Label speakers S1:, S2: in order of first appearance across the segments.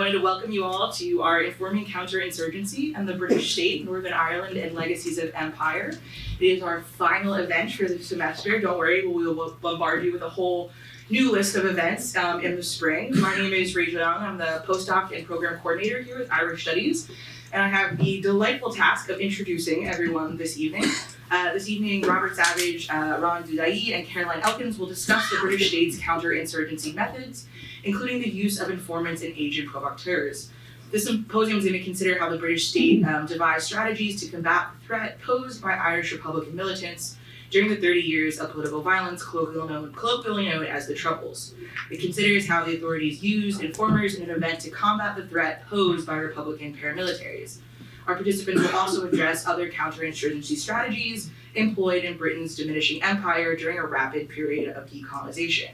S1: wanted to welcome you all to our Informing Counter-Insurgency and the British State, Northern Ireland, and Legacies of Empire. It is our final event for the semester. Don't worry, we will bombard you with a whole new list of events in the spring. My name is Rachel Young. I'm the postdoc and program coordinator here with Irish Studies, and I have the delightful task of introducing everyone this evening. Robert Savage, Dudai, and Caroline Elkins will discuss the British state's counter-insurgency methods, including the use of informants and agent provocateurs. This symposium is going to consider how the British state devised strategies to combat the threat posed by Irish Republican militants during the 30 years of political violence, colloquially known as the Troubles. It considers how the authorities used informers in an event to combat the threat posed by Republican paramilitaries. Our participants will also address other counterinsurgency strategies employed in Britain's diminishing empire during a rapid period of decolonization.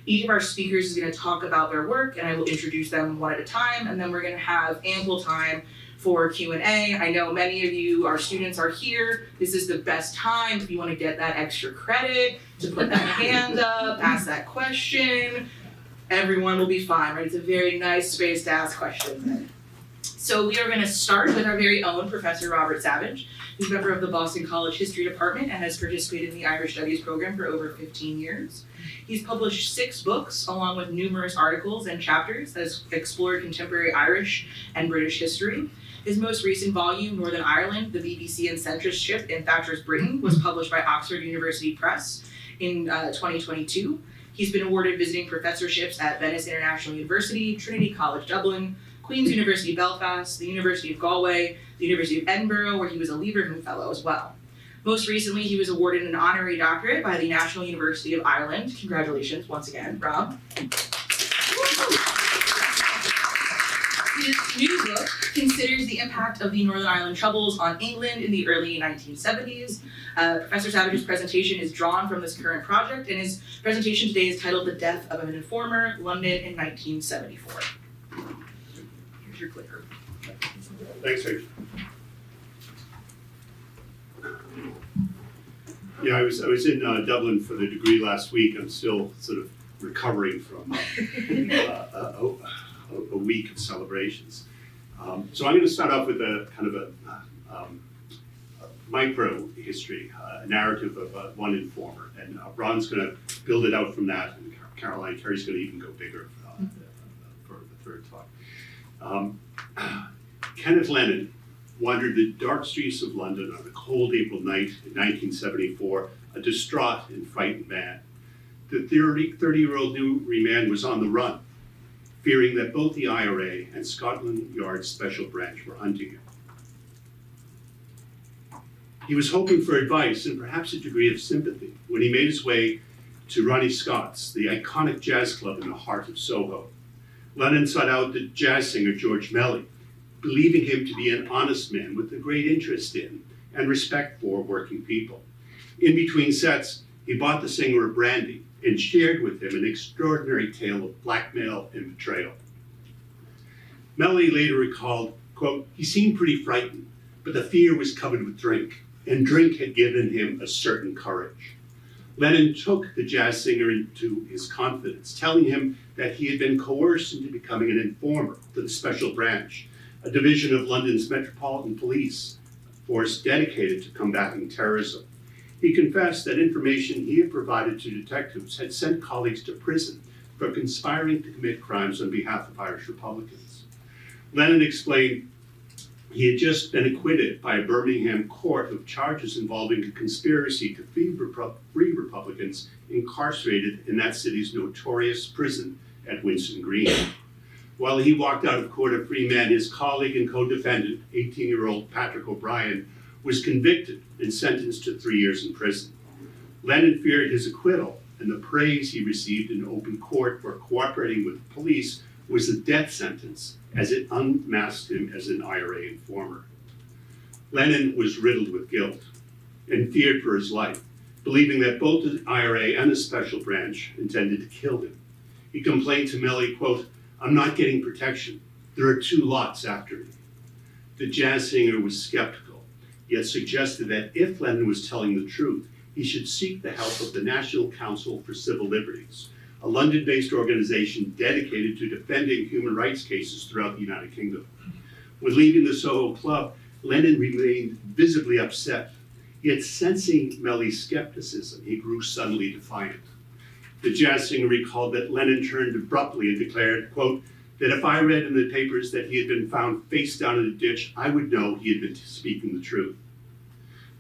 S1: Each of our speakers is going to talk about their work, and I will introduce them one at a time, and then we're going to have ample time for Q&A. I know many of you, our students, are here. This is the best time if you want to get that extra credit, to put that hand up, ask that question. Everyone will be fine, right? It's a very nice space to ask questions. So we are going to start with our very own Professor Robert Savage, who's a member of the Boston College History Department and has participated in the Irish Studies program for over 15 years. He's published 6 books, along with numerous articles and chapters that has explored contemporary Irish and British history. His most recent volume, Northern Ireland, the BBC and Censorship in Thatcher's Britain, was published by Oxford University Press in 2022. He's been awarded visiting professorships at Venice International University, Trinity College Dublin, Queen's University Belfast, the University of Galway, the University of Edinburgh, where he was a Lieberman Fellow as well. Most recently, he was awarded an honorary doctorate by the National University of Ireland. Congratulations once again, Rob. His new book considers the impact of the Northern Ireland Troubles on England in the early 1970s. Professor Savage's presentation is drawn from this current project, and his presentation today is titled The Death of an Informer, London in 1974. Here's your clicker.
S2: Thanks, Rachel. Yeah, I was in Dublin for the degree last week. I'm still sort of recovering from a week of celebrations. So I'm going to start off with a kind of a micro history, a narrative of one informer, and Ron's going to build it out from that, and Carrie's going to even go bigger for the third talk. Kenneth Lennon wandered the dark streets of London on a cold April night in 1974, a distraught and frightened man. The 30-year-old Newry man was on the run, fearing that both the IRA and Scotland Yard's Special Branch were hunting him. He was hoping for advice and perhaps a degree of sympathy when he made his way to Ronnie Scott's, the iconic jazz club in the heart of Soho. Lennon sought out the jazz singer George Melly, believing him to be an honest man with a great interest in and respect for working people. In between sets, he bought the singer a brandy and shared with him an extraordinary tale of blackmail and betrayal. Melly later recalled, quote, "He seemed pretty frightened, but the fear was covered with drink, and drink had given him a certain courage." Lennon took the jazz singer into his confidence, telling him that he had been coerced into becoming an informer for the Special Branch, a division of London's Metropolitan Police force dedicated to combating terrorism. He confessed that information he had provided to detectives had sent colleagues to prison for conspiring to commit crimes on behalf of Irish Republicans. Lennon explained he had just been acquitted by a Birmingham court of charges involving a conspiracy to free Republicans incarcerated in that city's notorious prison at Winson Green. While he walked out of court a free man, his colleague and co-defendant, 18-year-old Patrick O'Brien, was convicted and sentenced to 3 years in prison. Lennon feared his acquittal, and the praise he received in open court for cooperating with the police was a death sentence, as it unmasked him as an IRA informer. Lennon was riddled with guilt and feared for his life, believing that both the IRA and the Special Branch intended to kill him. He complained to Melly, quote, "I'm not getting protection. There are 2 lots after me." The jazz singer was skeptical, yet suggested that if Lennon was telling the truth, he should seek the help of the National Council for Civil Liberties, a London-based organization dedicated to defending human rights cases throughout the United Kingdom. When leaving the Soho Club, Lennon remained visibly upset. Yet sensing Melly's skepticism, he grew suddenly defiant. The jazz singer recalled that Lennon turned abruptly and declared, quote, that if I read in the papers that he had been found face down in a ditch, I would know he had been speaking the truth.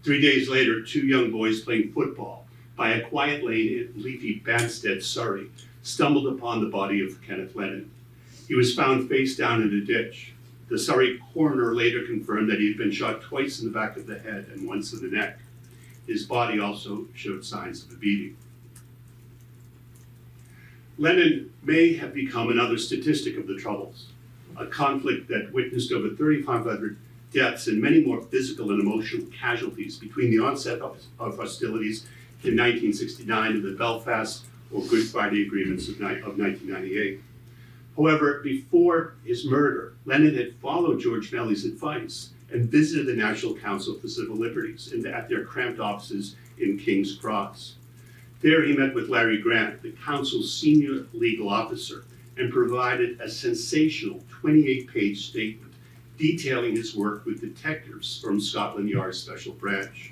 S2: 3 days later, 2 young boys playing football by a quiet lane in leafy Banstead, Surrey, stumbled upon the body of Kenneth Lennon. He was found face down in a ditch. The Surrey coroner later confirmed that he had been shot twice in the back of the head and once in the neck. His body also showed signs of a beating. Lennon may have become another statistic of the Troubles, a conflict that witnessed over 3,500 deaths and many more physical and emotional casualties between the onset of hostilities in 1969 and the Belfast or Good Friday agreements of 1998. However, before his murder, Lennon had followed George Melly's advice and visited the National Council for Civil Liberties at their cramped offices in King's Cross. There he met with Larry Grant, the council's senior legal officer, and provided a sensational 28-page statement detailing his work with detectives from Scotland Yard's Special Branch.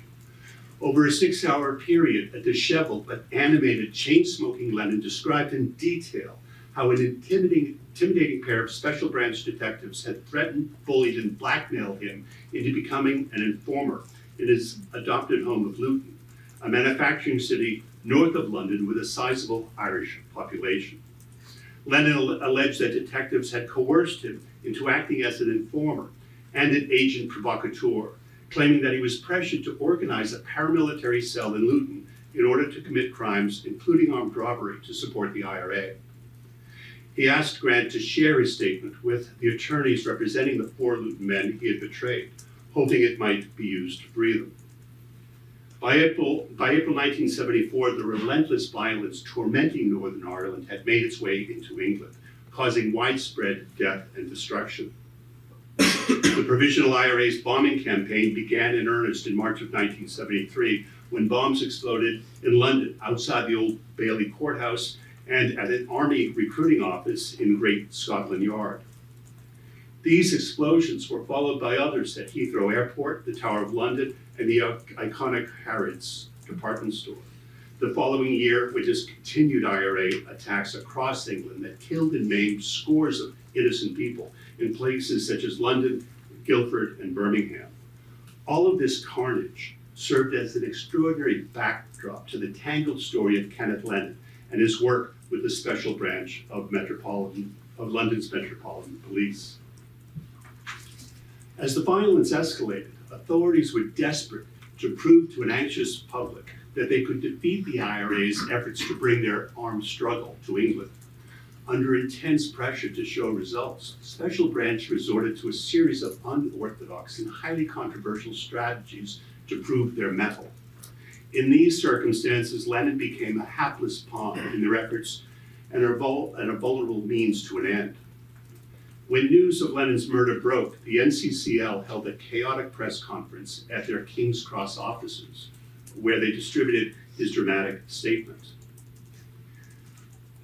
S2: Over a 6-hour period, a disheveled but animated, chain-smoking Lennon described in detail how an intimidating pair of Special Branch detectives had threatened, bullied, and blackmailed him into becoming an informer in his adopted home of Luton, a manufacturing city north of London with a sizable Irish population. Lennon alleged that detectives had coerced him into acting as an informer and an agent provocateur, claiming that he was pressured to organize a paramilitary cell in Luton in order to commit crimes, including armed robbery, to support the IRA. He asked Grant to share his statement with the attorneys representing the 4 Luton men he had betrayed, hoping it might be used to free them. By April 1974, the relentless violence tormenting Northern Ireland had made its way into England, causing widespread death and destruction. The Provisional IRA's bombing campaign began in earnest in March of 1973, when bombs exploded in London, outside the Old Bailey Courthouse, and at an army recruiting office in Great Scotland Yard. These explosions were followed by others at Heathrow Airport, the Tower of London, and the iconic Harrods department store. The following year witnessed continued IRA attacks across England that killed and maimed scores of innocent people in places such as London, Guildford, and Birmingham. All of this carnage served as an extraordinary backdrop to the tangled story of Kenneth Lennon and his work with the Special Branch of London's Metropolitan Police. As the violence escalated, authorities were desperate to prove to an anxious public that they could defeat the IRA's efforts to bring their armed struggle to England. Under intense pressure to show results, Special Branch resorted to a series of unorthodox and highly controversial strategies to prove their mettle. In these circumstances, Lennon became a hapless pawn in their efforts and a vulnerable means to an end. When news of Lennon's murder broke, the NCCL held a chaotic press conference at their King's Cross offices, where they distributed his dramatic statement.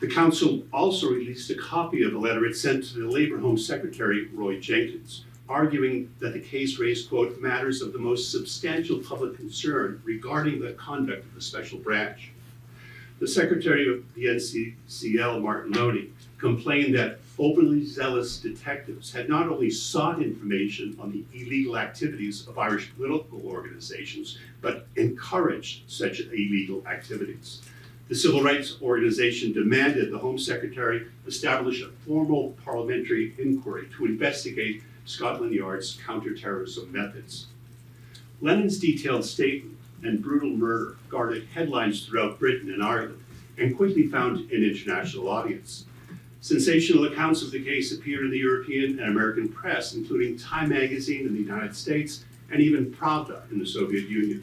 S2: The council also released a copy of a letter it sent to the Labour Home Secretary, Roy Jenkins, arguing that the case raised, quote, matters of the most substantial public concern regarding the conduct of the Special Branch. The Secretary of the NCCL, Martin Loney, complained that overly zealous detectives had not only sought information on the illegal activities of Irish political organizations, but encouraged such illegal activities. The civil rights organization demanded the Home Secretary establish a formal parliamentary inquiry to investigate Scotland Yard's counter-terrorism methods. Lennon's detailed statement and brutal murder garnered headlines throughout Britain and Ireland and quickly found an international audience. Sensational accounts of the case appeared in the European and American press, including Time magazine in the United States and even Pravda in the Soviet Union.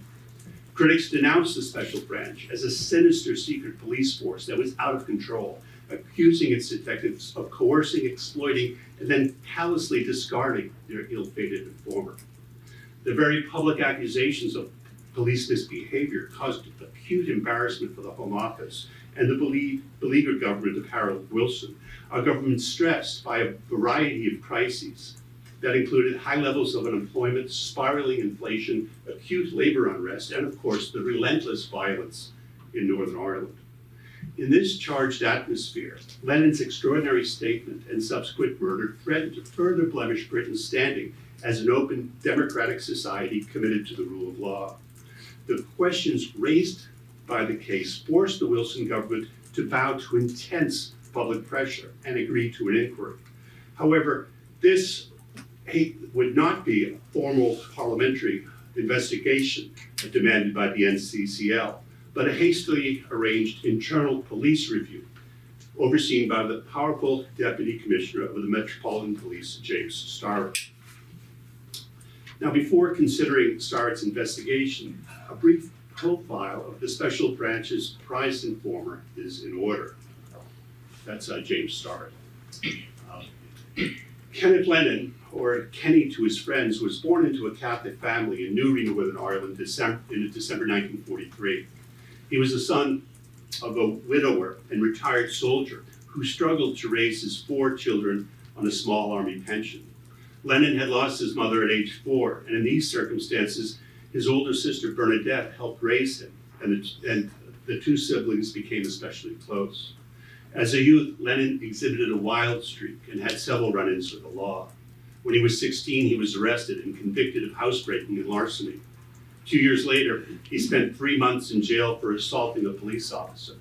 S2: Critics denounced the Special Branch as a sinister secret police force that was out of control, accusing its detectives of coercing, exploiting, and then callously discarding their ill-fated informer. The very public accusations of police misbehavior caused acute embarrassment for the Home Office and the beleaguered government of Harold Wilson, a government stressed by a variety of crises that included high levels of unemployment, spiraling inflation, acute labor unrest, and of course the relentless violence in Northern Ireland. In this charged atmosphere, Lenin's extraordinary statement and subsequent murder threatened to further blemish Britain's standing as an open, democratic society committed to the rule of law. The questions raised by the case forced the Wilson government to bow to intense public pressure and agree to an inquiry. However, this would not be a formal parliamentary investigation demanded by the NCCL, but a hastily arranged internal police review overseen by the powerful Deputy Commissioner of the Metropolitan Police, James Starrett. Now, before considering Starrett's investigation, a brief profile of the Special Branch's prize informer is in order. That's James Starrett. Kenneth Lennon, or Kenny to his friends, was born into a Catholic family in Newry, Northern Ireland in December 1943. He was the son of a widower and retired soldier who struggled to raise his 4 children on a small army pension. Lennon had lost his mother at age 4, and in these circumstances, his older sister Bernadette helped raise him, and the 2 siblings became especially close. As a youth, Lennon exhibited a wild streak and had several run-ins with the law. When he was 16, he was arrested and convicted of housebreaking and larceny. 2 years later, he spent 3 months in jail for assaulting a police officer.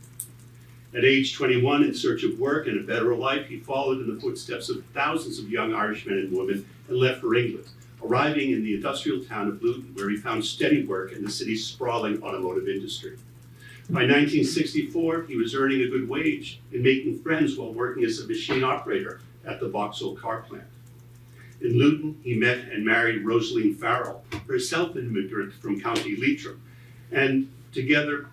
S2: At age 21, in search of work and a better life, he followed in the footsteps of thousands of young Irish men and women and left for England, arriving in the industrial town of Luton, where he found steady work in the city's sprawling automotive industry. By 1964, he was earning a good wage and making friends while working as a machine operator at the Vauxhall car plant. In Luton, he met and married Rosaline Farrell, herself an immigrant from County Leitrim, and together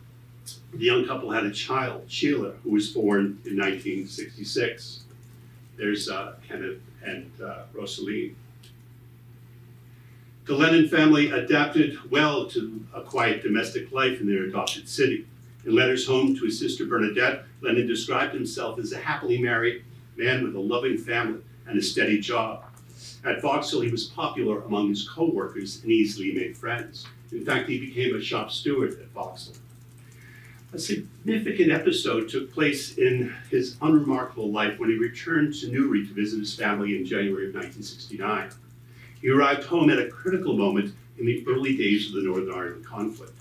S2: the young couple had a child, Sheila, who was born in 1966. There's Kenneth and Rosaline. The Lennon family adapted well to a quiet domestic life in their adopted city. In letters home to his sister Bernadette, Lennon described himself as a happily married man with a loving family and a steady job. At Vauxhall, he was popular among his co-workers and easily made friends. In fact, he became a shop steward at Vauxhall. A significant episode took place in his unremarkable life when he returned to Newry to visit his family in January of 1969. He arrived home at a critical moment in the early days of the Northern Ireland conflict.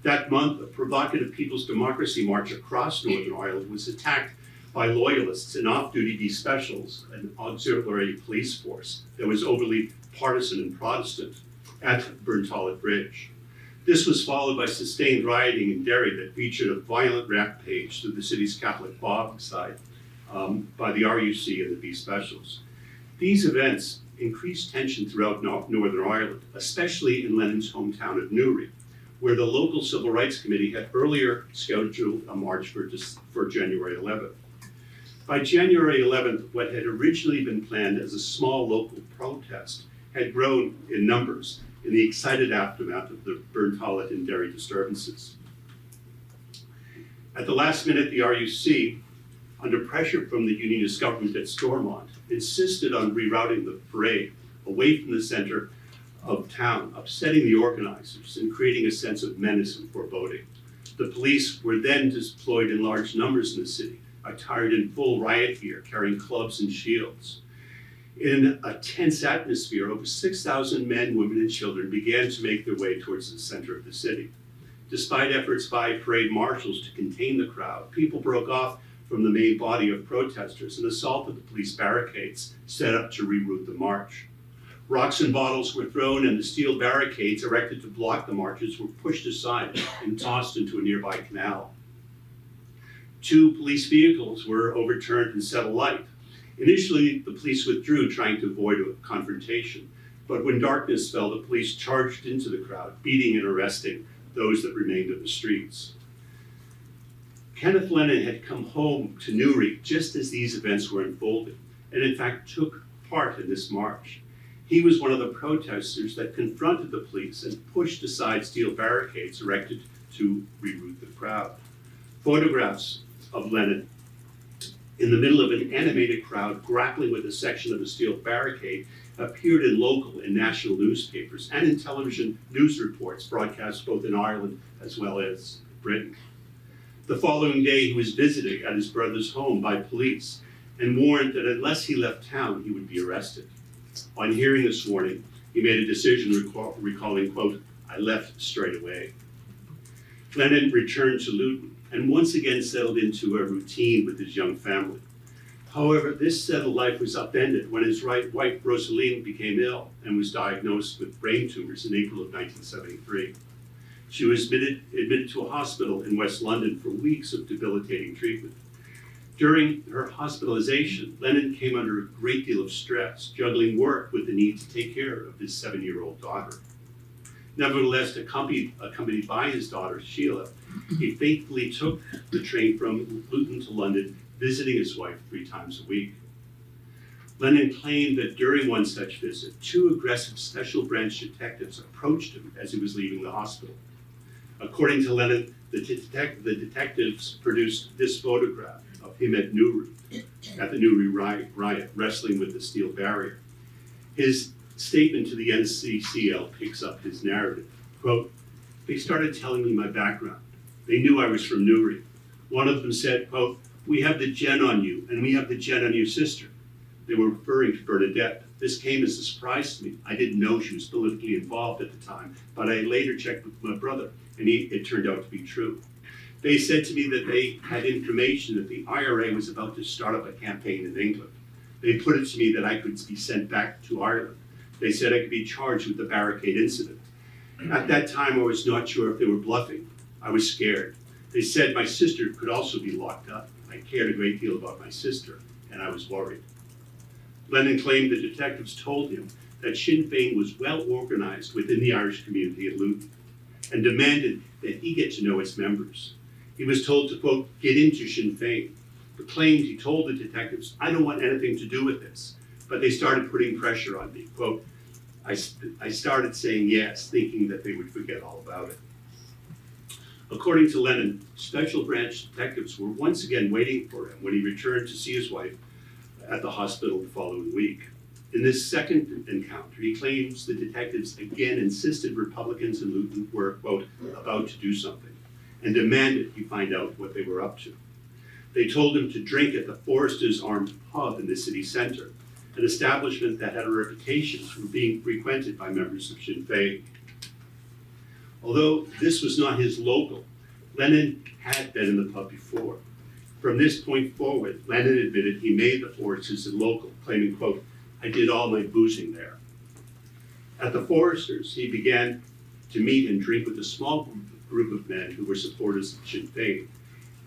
S2: That month, a provocative People's Democracy march across Northern Ireland was attacked by loyalists and off-duty D-Specials, an auxiliary police force that was overly partisan and Protestant, at Burntallet Bridge. This was followed by sustained rioting in Derry that featured a violent rampage through the city's Catholic bog side by the RUC and the D-Specials. These events increased tension throughout Northern Ireland, especially in Lennon's hometown of Newry, where the local Civil Rights Committee had earlier scheduled a march for January 11th. By January 11th, what had originally been planned as a small local protest had grown in numbers in the excited aftermath of the Burntallet and Derry disturbances. At the last minute, the RUC, under pressure from the Unionist government at Stormont, insisted on rerouting the parade away from the center of town, upsetting the organizers and creating a sense of menace and foreboding. The police were then deployed in large numbers in the city, attired in full riot gear, carrying clubs and shields. In a tense atmosphere, over 6,000 men, women, and children began to make their way towards the center of the city. Despite efforts by parade marshals to contain the crowd, people broke off from the main body of protesters and assaulted the police barricades set up to reroute the march. Rocks and bottles were thrown, and the steel barricades erected to block the marches were pushed aside and tossed into a nearby canal. 2 police vehicles were overturned and set alight. Initially, the police withdrew, trying to avoid a confrontation. But when darkness fell, the police charged into the crowd, beating and arresting those that remained in the streets. Kenneth Lennon had come home to Newry just as these events were unfolding, and in fact took part in this march. He was one of the protesters that confronted the police and pushed aside steel barricades erected to reroute the crowd. Photographs of Lenin. In the middle of an animated crowd grappling with a section of a steel barricade, appeared in local and national newspapers and in television news reports broadcast both in Ireland as well as Britain. The following day, he was visited at his brother's home by police and warned that unless he left town, he would be arrested. On hearing this warning, he made a decision recalling, quote, "I left straight away." Lenin returned to Luton and once again settled into a routine with his young family. However, this settled life was upended when his wife Rosaline became ill and was diagnosed with brain tumors in April of 1973. She was admitted to a hospital in West London for weeks of debilitating treatment. During her hospitalization, Lenin came under a great deal of stress, juggling work with the need to take care of his 7-year-old daughter. Nevertheless, accompanied by his daughter Sheila, he faithfully took the train from Luton to London, visiting his wife 3 times a week. Lenin claimed that during one such visit, 2 aggressive special branch detectives approached him as he was leaving the hospital. According to Lenin, the detectives produced this photograph of him at the Newry riot, wrestling with the steel barrier. His statement to the NCCL picks up his narrative. Quote, "They started telling me my background. They knew I was from Newry. One of them said, quote, 'We have the gen on you, and we have the gen on your sister.' They were referring to Bernadette. This came as a surprise to me. I didn't know she was politically involved at the time, but I later checked with my brother, and it turned out to be true. They said to me that they had information that the IRA was about to start up a campaign in England. They put it to me that I could be sent back to Ireland. They said I could be charged with the barricade incident. At that time, I was not sure if they were bluffing. I was scared. They said my sister could also be locked up. I cared a great deal about my sister, and I was worried." Lenin claimed the detectives told him that Sinn Féin was well organized within the Irish community at Luton and demanded that he get to know its members. He was told to, quote, "get into Sinn Féin," but claimed he told the detectives, "I don't want anything to do with this." But they started putting pressure on me. Quote, I started saying yes, thinking that they would forget all about it." According to Lenin, special branch detectives were once again waiting for him when he returned to see his wife at the hospital the following week. In this second encounter, he claims the detectives again insisted Republicans in Luton were, quote, "about to do something," and demanded he find out what they were up to. They told him to drink at the Foresters Armed Pub in the city centre, an establishment that had a reputation for being frequented by members of Sinn Féin. Although this was not his local, Lenin had been in the pub before. From this point forward, Lenin admitted he made the Foresters a local, claiming, quote, "I did all my boozing there." At the Foresters, he began to meet and drink with a small group of men who were supporters of Sinn Féin,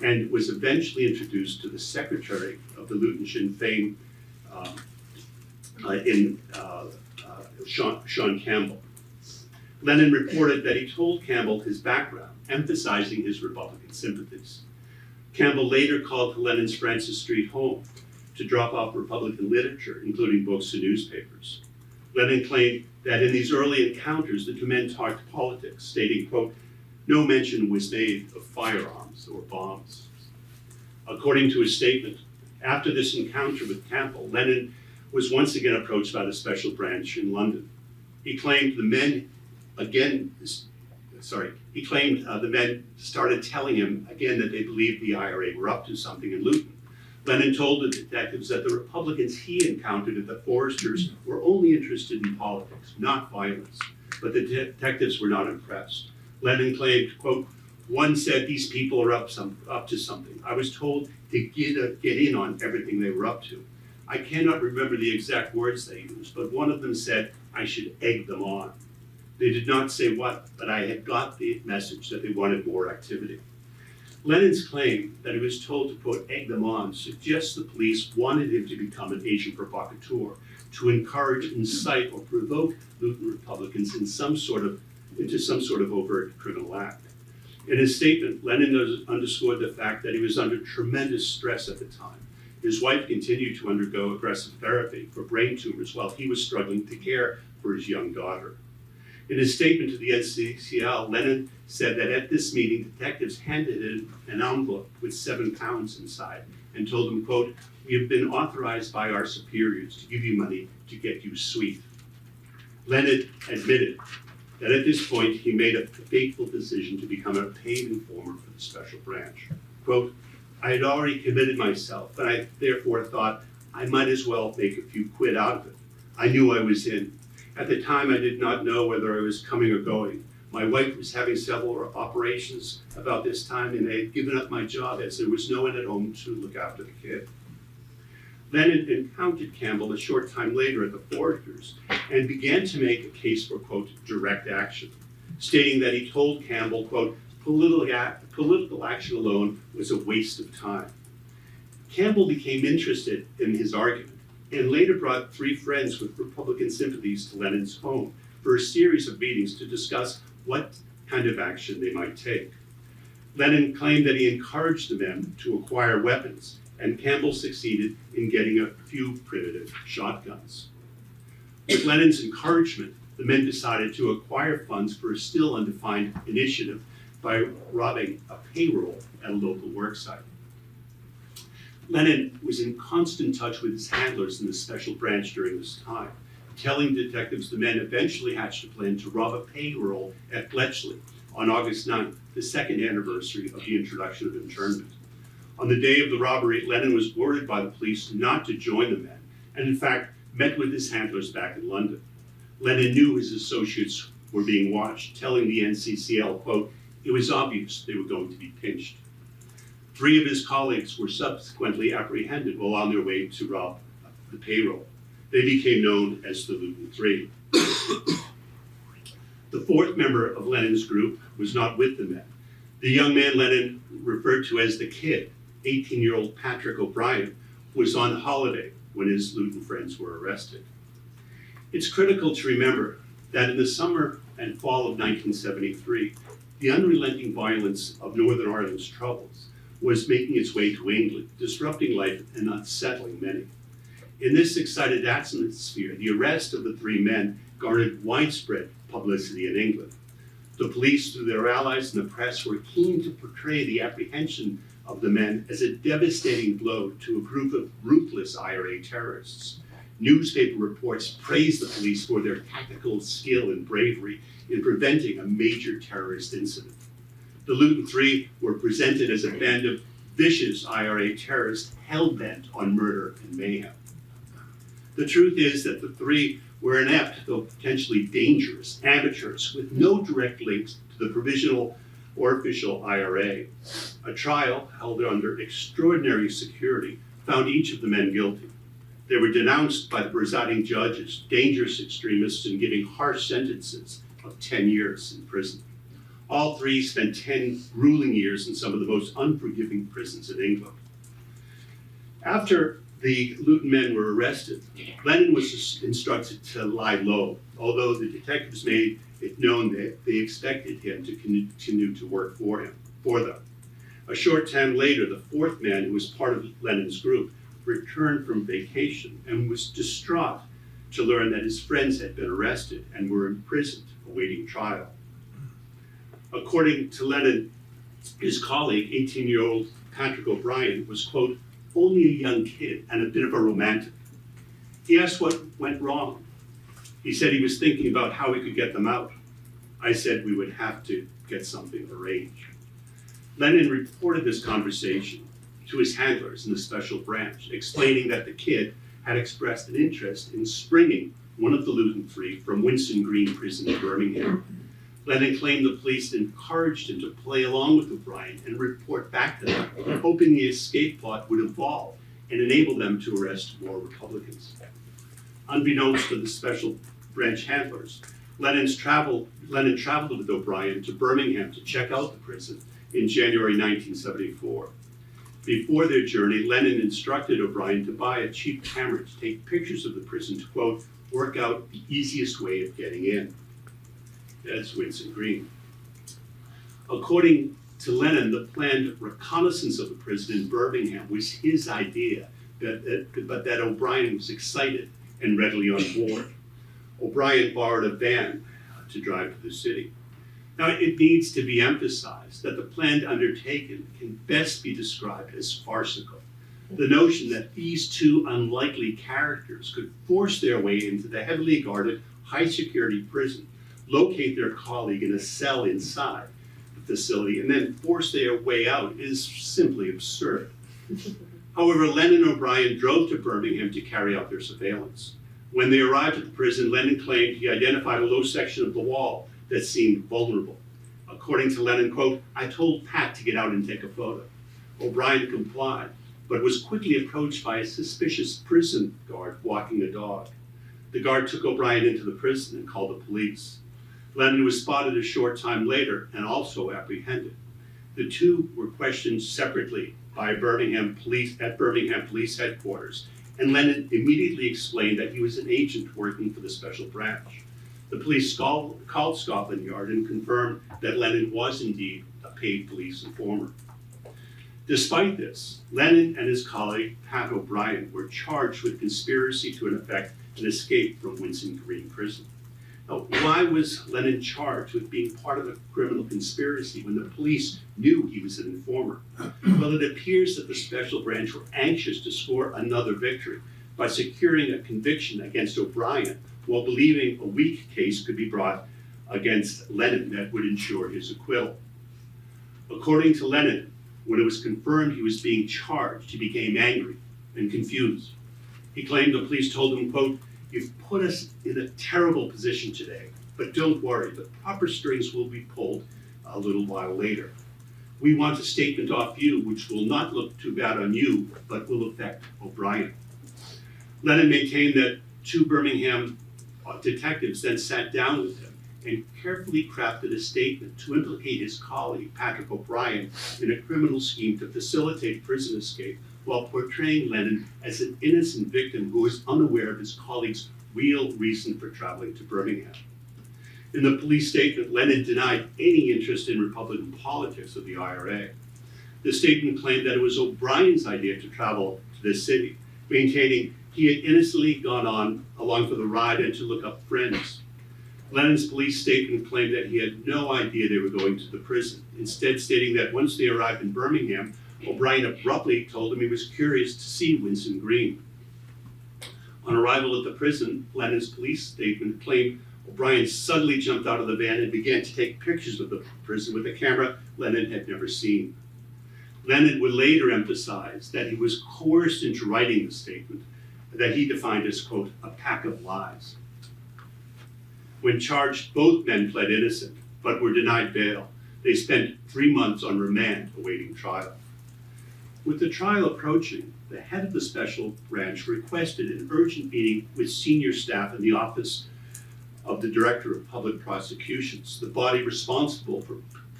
S2: and was eventually introduced to the secretary of the Luton Sinn Féin, Sean Campbell. Lenin reported that he told Campbell his background, emphasizing his Republican sympathies. Campbell later called to Lenin's Francis Street home to drop off Republican literature, including books and newspapers. Lenin claimed that in these early encounters, the 2 men talked politics, stating, quote, "No mention was made of firearms or bombs." According to his statement, after this encounter with Campbell, Lenin was once again approached by the special branch in London. He claimed the men started telling him again that they believed the IRA were up to something in Luton. Lenin told the detectives that the Republicans he encountered at the Foresters were only interested in politics, not violence, but the detectives were not impressed. Lenin claimed, quote, "One said these people are up to something. I was told to get in on everything they were up to. I cannot remember the exact words they used, but one of them said I should egg them on. They did not say what, but I had got the message that they wanted more activity." Lenin's claim that he was told to, quote, "egg them on," suggests the police wanted him to become an agent provocateur, to encourage, incite, or provoke Luton Republicans into some sort of overt criminal act. In his statement, Lenin underscored the fact that he was under tremendous stress at the time. His wife continued to undergo aggressive therapy for brain tumors while he was struggling to care for his young daughter. In his statement to the NCCL, Lenin said that at this meeting, detectives handed him an envelope with 7 pounds inside and told him, quote, "We have been authorized by our superiors to give you money to get you sweet." Lenin admitted that at this point he made a fateful decision to become a paid informer for the special branch. Quote, "I had already committed myself, and I therefore thought I might as well make a few quid out of it. I knew I was in. At the time, I did not know whether I was coming or going. My wife was having several operations about this time, and I had given up my job as there was no one at home to look after the kid." Lenin encountered Campbell a short time later at the Foragers and began to make a case for, quote, direct action, stating that he told Campbell, quote, political action alone was a waste of time. Campbell became interested in his argument and later brought 3 friends with Republican sympathies to Lenin's home for a series of meetings to discuss what kind of action they might take. Lenin claimed that he encouraged the men to acquire weapons, and Campbell succeeded in getting a few primitive shotguns. With Lenin's encouragement, the men decided to acquire funds for a still undefined initiative by robbing a payroll at a local worksite. Lenin was in constant touch with his handlers in the special branch during this time, telling detectives the men eventually hatched a plan to rob a payroll at Bletchley on August 9th, the 2nd anniversary of the introduction of internment. On the day of the robbery, Lenin was ordered by the police not to join the men, and in fact, met with his handlers back in London. Lenin knew his associates were being watched, telling the NCCL, quote, "It was obvious they were going to be pinched." 3 of his colleagues were subsequently apprehended while on their way to rob the payroll. They became known as the Luton Three. The 4th member of Lenin's group was not with the men. The young man Lenin referred to as the Kid, 18-year-old Patrick O'Brien, was on holiday when his Luton friends were arrested. It's critical to remember that in the summer and fall of 1973, the unrelenting violence of Northern Ireland's troubles was making its way to England, disrupting life and unsettling many. In this excited atmosphere, the arrest of the 3 men garnered widespread publicity in England. The police, through their allies and the press, were keen to portray the apprehension of the men as a devastating blow to a group of ruthless IRA terrorists. Newspaper reports praised the police for their tactical skill and bravery in preventing a major terrorist incident. The Luton Three were presented as a band of vicious IRA terrorists hell-bent on murder and mayhem. The truth is that the 3 were inept, though potentially dangerous, amateurs with no direct links to the provisional or official IRA. A trial held under extraordinary security found each of the men guilty. They were denounced by the presiding judge as dangerous extremists and giving harsh sentences of 10 years in prison. All 3 spent 10 grueling years in some of the most unforgiving prisons in England. After the Luton men were arrested, Lenin was instructed to lie low, although the detectives made it known that they expected him to continue to work for them. A short time later, the 4th man, who was part of Lenin's group, returned from vacation and was distraught to learn that his friends had been arrested and were imprisoned awaiting trial. According to Lenin, his colleague, 18-year-old Patrick O'Brien, was, quote, only a young kid and a bit of a romantic. He asked what went wrong. He said he was thinking about how he could get them out. I said we would have to get something arranged. Lenin reported this conversation to his handlers in the special branch, explaining that the kid had expressed an interest in springing one of the Luton Three from Winson Green Prison in Birmingham. Lenin claimed the police encouraged him to play along with O'Brien and report back to them, hoping the escape plot would evolve and enable them to arrest more Republicans. Unbeknownst to the special branch handlers, Lenin traveled with O'Brien to Birmingham to check out the prison in January 1974. Before their journey, Lenin instructed O'Brien to buy a cheap camera to take pictures of the prison to, quote, work out the easiest way of getting in. That's Winson Green. According to Lenin, the planned reconnaissance of the prison in Birmingham was his idea, but that O'Brien was excited and readily on board. O'Brien borrowed a van to drive to the city. Now, it needs to be emphasized that the planned undertaking can best be described as farcical. The notion that these two unlikely characters could force their way into the heavily guarded, high-security prison, locate their colleague in a cell inside the facility, and then force their way out is simply absurd. However, Lennon and O'Brien drove to Birmingham to carry out their surveillance. When they arrived at the prison, Lennon claimed he identified a low section of the wall that seemed vulnerable. According to Lennon, quote, "I told Pat to get out and take a photo." O'Brien complied, but was quickly approached by a suspicious prison guard walking a dog. The guard took O'Brien into the prison and called the police. Lennon was spotted a short time later and also apprehended. The two were questioned separately by Birmingham police at Birmingham Police Headquarters, and Lennon immediately explained that he was an agent working for the Special Branch. The police called Scotland Yard and confirmed that Lennon was indeed a paid police informer. Despite this, Lennon and his colleague, Pat O'Brien, were charged with conspiracy to effect an escape from Winson Green Prison. Now, why was Lennon charged with being part of a criminal conspiracy when the police knew he was an informer? Well, it appears that the Special Branch were anxious to score another victory by securing a conviction against O'Brien, while believing a weak case could be brought against Lennon that would ensure his acquittal. According to Lennon, when it was confirmed he was being charged, he became angry and confused. He claimed the police told him, quote, "You've put us in a terrible position today, but don't worry, the proper strings will be pulled a little while later. We want a statement off you which will not look too bad on you, but will affect O'Brien." Lennon maintained that two Birmingham detectives then sat down with him and carefully crafted a statement to implicate his colleague, Patrick O'Brien, in a criminal scheme to facilitate prison escape while portraying Lennon as an innocent victim who was unaware of his colleague's real reason for traveling to Birmingham. In the police statement, Lennon denied any interest in Republican politics of the IRA. The statement claimed that it was O'Brien's idea to travel to this city, maintaining he had innocently gone along for the ride and to look up friends. Lennon's police statement claimed that he had no idea they were going to the prison, instead stating that once they arrived in Birmingham, O'Brien abruptly told him he was curious to see Winson Green. On arrival at the prison, Lennon's police statement claimed O'Brien suddenly jumped out of the van and began to take pictures of the prison with a camera Lennon had never seen. Lennon would later emphasize that he was coerced into writing the statement that he defined as, quote, "a pack of lies." When charged, both men pled innocent, but were denied bail. They spent 3 months on remand awaiting trial. With the trial approaching, the head of the Special Branch requested an urgent meeting with senior staff in the office of the Director of Public Prosecutions, the body responsible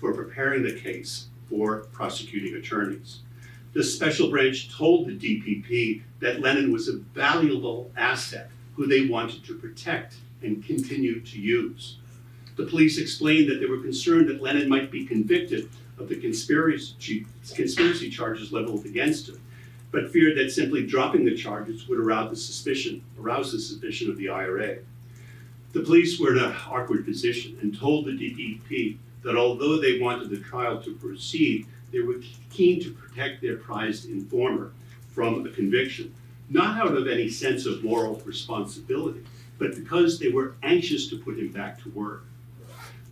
S2: for preparing the case for prosecuting attorneys. The Special Branch told the DPP that Lennon was a valuable asset who they wanted to protect and continue to use. The police explained that they were concerned that Lennon might be convicted of the conspiracy charges leveled against him, but feared that simply dropping the charges would arouse the suspicion of the IRA. The police were in an awkward position and told the DPP that although they wanted the trial to proceed, they were keen to protect their prized informer from a conviction, not out of any sense of moral responsibility, but because they were anxious to put him back to work.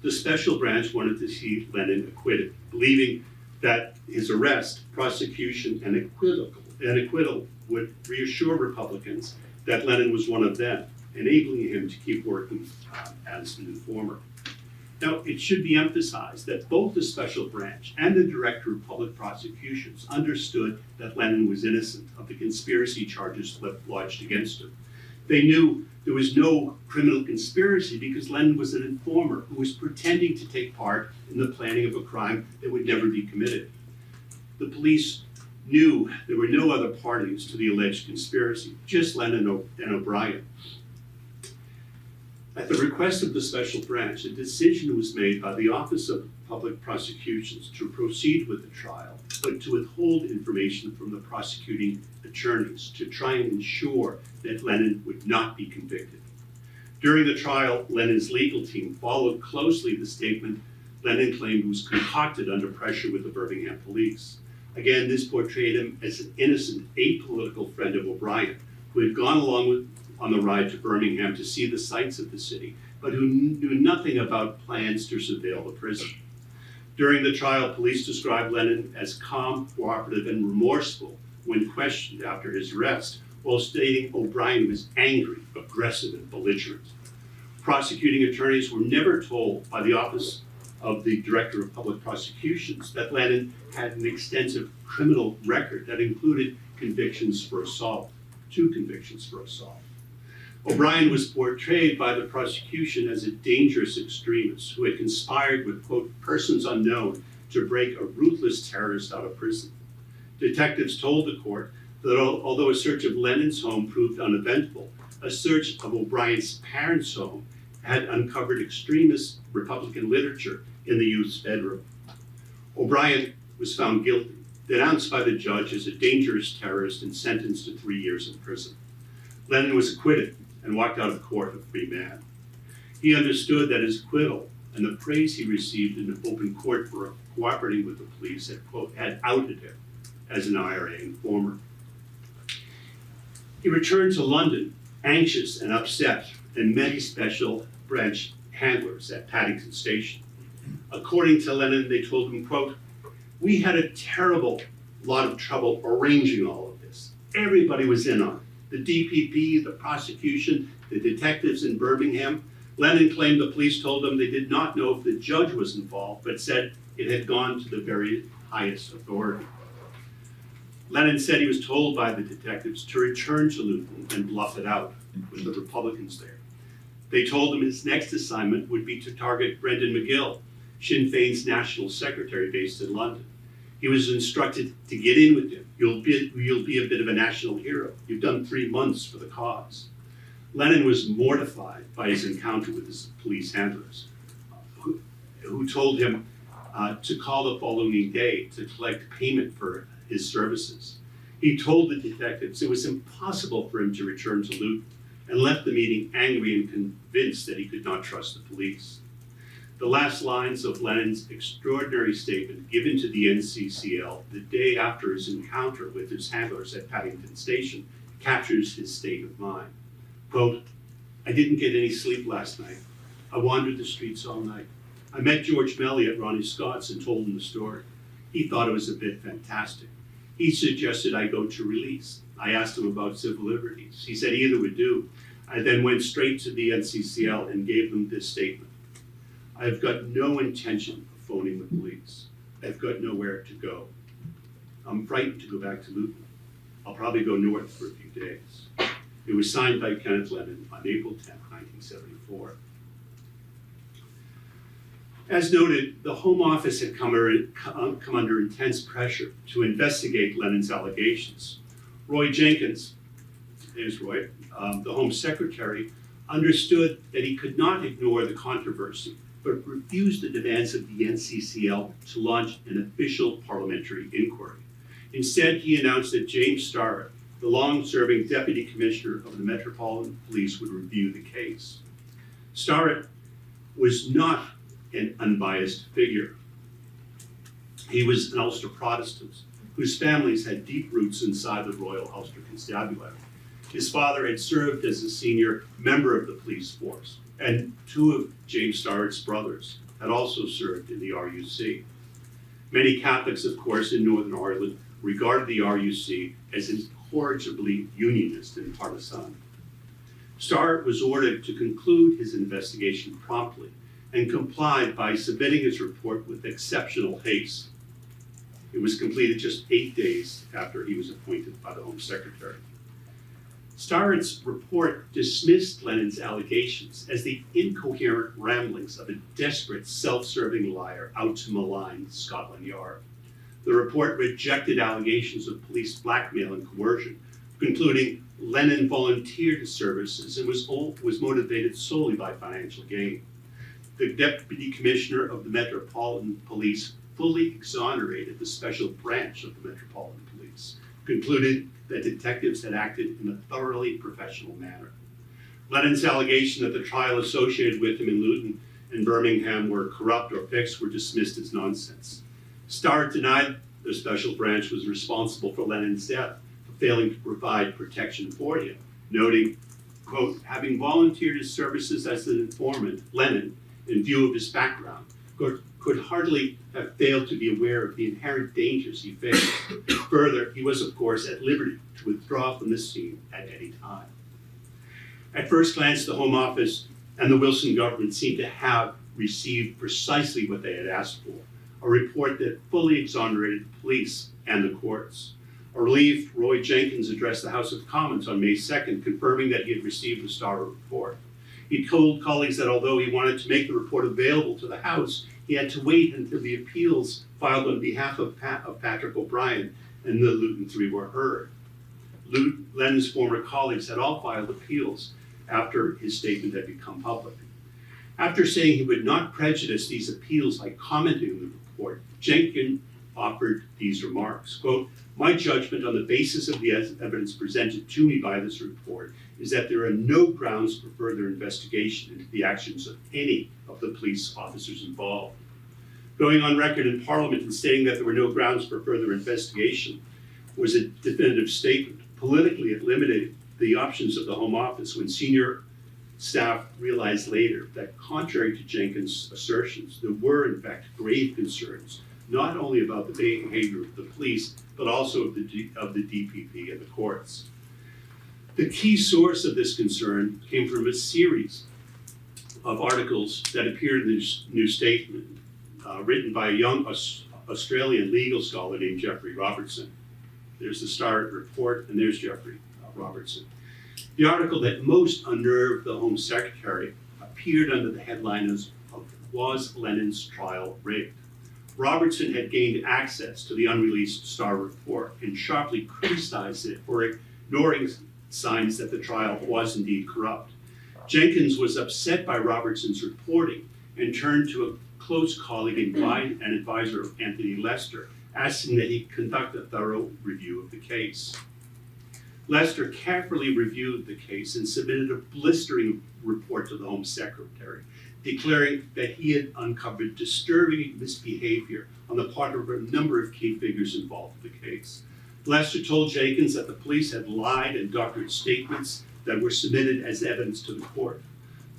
S2: The Special Branch wanted to see Lennon acquitted, believing that his arrest, prosecution, and acquittal would reassure Republicans that Lennon was one of them, enabling him to keep working as an informer. Now, it should be emphasized that both the Special Branch and the Director of Public Prosecutions understood that Lennon was innocent of the conspiracy charges lodged against him. They knew there was no criminal conspiracy because Lennon was an informer who was pretending to take part in the planning of a crime that would never be committed. The police knew there were no other parties to the alleged conspiracy, just Lennon and O'Brien. At the request of the Special Branch, a decision was made by the Office of Public Prosecutions to proceed with the trial, but to withhold information from the prosecuting attorneys to try and ensure that Lennon would not be convicted. During the trial, Lenin's legal team followed closely the statement Lenin claimed was concocted under pressure with the Birmingham police. Again, this portrayed him as an innocent, apolitical friend of O'Brien, who had gone along on the ride to Birmingham to see the sights of the city, but who knew nothing about plans to surveil the prison. During the trial, police described Lenin as calm, cooperative, and remorseful when questioned after his arrest, while stating O'Brien was angry, aggressive, and belligerent. Prosecuting attorneys were never told by the Office of the Director of Public Prosecutions that Lenin had an extensive criminal record that included convictions for assault, 2 convictions for assault. O'Brien was portrayed by the prosecution as a dangerous extremist who had conspired with, quote, persons unknown to break a ruthless terrorist out of prison. Detectives told the court that although a search of Lenin's home proved uneventful, a search of O'Brien's parents' home had uncovered extremist Republican literature in the youth's bedroom. O'Brien was found guilty, denounced by the judge as a dangerous terrorist and sentenced to 3 years in prison. Lenin was acquitted and walked out of court a free man. He understood that his acquittal and the praise he received in open court for cooperating with the police had, quote, had outed him as an IRA informer. He returned to London, anxious and upset, and many special branch handlers at Paddington Station. According to Lenin, they told him, quote, we had a terrible lot of trouble arranging all of this. Everybody was in on it. The DPP, the prosecution, the detectives in Birmingham. Lenin claimed the police told them they did not know if the judge was involved, but said it had gone to the very highest authority. Lenin said he was told by the detectives to return to Luton and bluff it out with the Republicans there. They told him his next assignment would be to target Brendan McGill, Sinn Féin's national secretary based in London. He was instructed to get in with him. You'll be a bit of a national hero. You've done 3 months for the cause. Lenin was mortified by his encounter with his police handlers, who told him to call the following day to collect payment for his services. He told the detectives it was impossible for him to return to Luton and left the meeting angry and convinced that he could not trust the police. The last lines of Lenin's extraordinary statement given to the NCCL the day after his encounter with his handlers at Paddington Station captures his state of mind. Quote, I didn't get any sleep last night. I wandered the streets all night. I met George Melly at Ronnie Scott's and told him the story. He thought it was a bit fantastic. He suggested I go to release. I asked him about civil liberties. He said either would do. I then went straight to the NCCL and gave them this statement. I've got no intention of phoning the police. I've got nowhere to go. I'm frightened to go back to Luton. I'll probably go north for a few days. It was signed by Kenneth Lenin on April 10, 1974. As noted, the Home Office had come under intense pressure to investigate Lenin's allegations. Roy Jenkins, there's Roy, the Home Secretary, understood that he could not ignore the controversy, but refused the demands of the NCCL to launch an official parliamentary inquiry. Instead, he announced that James Starrett, the long-serving Deputy Commissioner of the Metropolitan Police, would review the case. Starrett was not an unbiased figure. He was an Ulster Protestant whose families had deep roots inside the Royal Ulster Constabulary. His father had served as a senior member of the police force, and 2 of James Starrett's brothers had also served in the RUC. Many Catholics, of course, in Northern Ireland regarded the RUC as incorrigibly unionist and partisan. Starrett was ordered to conclude his investigation promptly and complied by submitting his report with exceptional haste. It was completed just 8 days after he was appointed by the Home Secretary. Starrett's report dismissed Lenin's allegations as the incoherent ramblings of a desperate, self-serving liar out to malign Scotland Yard. The report rejected allegations of police blackmail and coercion, concluding Lenin volunteered his services and was motivated solely by financial gain. The Deputy Commissioner of the Metropolitan Police fully exonerated the special branch of the Metropolitan Police, concluded that detectives had acted in a thoroughly professional manner. Lennon's allegation that the trial associated with him in Luton and Birmingham were corrupt or fixed were dismissed as nonsense. Starr denied the special branch was responsible for Lennon's death for failing to provide protection for him, noting, quote, having volunteered his services as an informant, Lennon, in view of his background, could hardly have failed to be aware of the inherent dangers he faced. Further, he was, of course, at liberty to withdraw from the scene at any time. At first glance, the Home Office and the Wilson government seemed to have received precisely what they had asked for, a report that fully exonerated the police and the courts. A relieved Roy Jenkins addressed the House of Commons on May 2nd, confirming that he had received the Starr report. He told colleagues that although he wanted to make the report available to the House, he had to wait until the appeals filed on behalf of Patrick O'Brien and the Luton Three were heard. Lennon's former colleagues had all filed appeals after his statement had become public. After saying he would not prejudice these appeals by commenting on the report, Jenkins offered these remarks, quote, my judgment on the basis of the evidence presented to me by this report is that there are no grounds for further investigation into the actions of any of the police officers involved. Going on record in Parliament and stating that there were no grounds for further investigation was a definitive statement. Politically, it limited the options of the Home Office when senior staff realized later that contrary to Jenkins' assertions, there were in fact grave concerns, not only about the behavior of the police, but also of the DPP and the courts. The key source of this concern came from a series of articles that appeared in this new statement, written by a young Australian legal scholar named Geoffrey Robertson. There's the Starr report, and there's Geoffrey Robertson. The article that most unnerved the Home Secretary appeared under the headline of Was Lennon's Trial Rigged? Robertson had gained access to the unreleased Starr report and sharply criticized it for ignoring signs that the trial was indeed corrupt. Jenkins was upset by Robertson's reporting and turned to a close colleague and advisor of Anthony Lester, asking that he conduct a thorough review of the case. Lester carefully reviewed the case and submitted a blistering report to the Home Secretary, declaring that he had uncovered disturbing misbehavior on the part of a number of key figures involved in the case. Lester told Jenkins that the police had lied and doctored statements that were submitted as evidence to the court.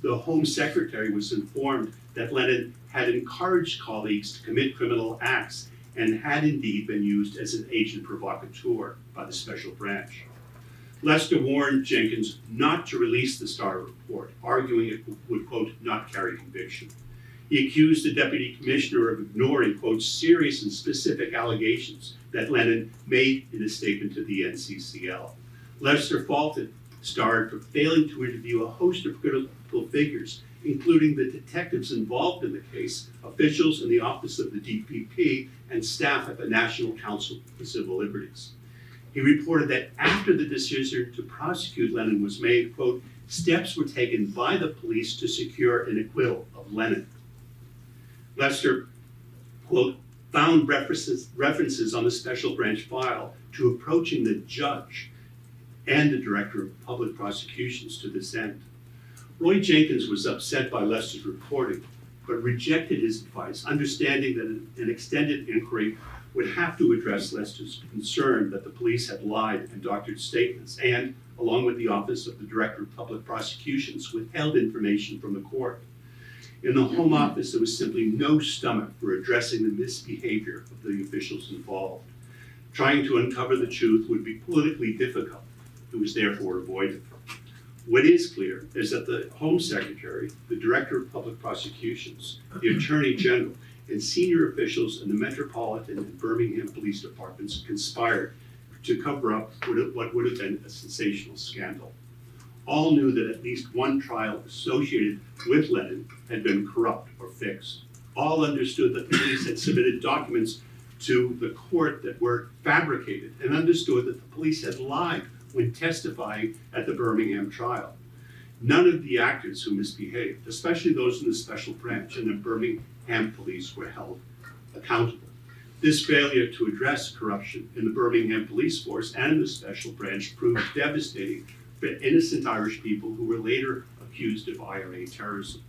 S2: The Home Secretary was informed that Lennon had encouraged colleagues to commit criminal acts and had indeed been used as an agent provocateur by the special branch. Lester warned Jenkins not to release the Starr report, arguing it would, quote, not carry conviction. He accused the deputy commissioner of ignoring, quote, serious and specific allegations that Lennon made in a statement to the NCCL. Lester faulted Starr for failing to interview a host of critical figures, including the detectives involved in the case, officials in the office of the DPP, and staff at the National Council for Civil Liberties. He reported that after the decision to prosecute Lennon was made, quote, steps were taken by the police to secure an acquittal of Lennon. Lester, quote, found references on the special branch file to approaching the judge and the director of public prosecutions to this end. Roy Jenkins was upset by Lester's reporting, but rejected his advice, understanding that an extended inquiry would have to address Lester's concern that the police had lied and doctored statements and, along with the Office of the Director of Public Prosecutions, withheld information from the court. In the Home Office, there was simply no stomach for addressing the misbehavior of the officials involved. Trying to uncover the truth would be politically difficult. It was therefore avoided. What is clear is that the Home Secretary, the Director of Public Prosecutions, the Attorney General, and senior officials in the Metropolitan and Birmingham Police Departments conspired to cover up what would have been a sensational scandal. All knew that at least one trial associated with Lennon had been corrupt or fixed. All understood that the police had submitted documents to the court that were fabricated and understood that the police had lied when testifying at the Birmingham trial. None of the actors who misbehaved, especially those in the special branch and the Birmingham police, were held accountable. This failure to address corruption in the Birmingham police force and the special branch proved devastating but innocent Irish people who were later accused of IRA terrorism.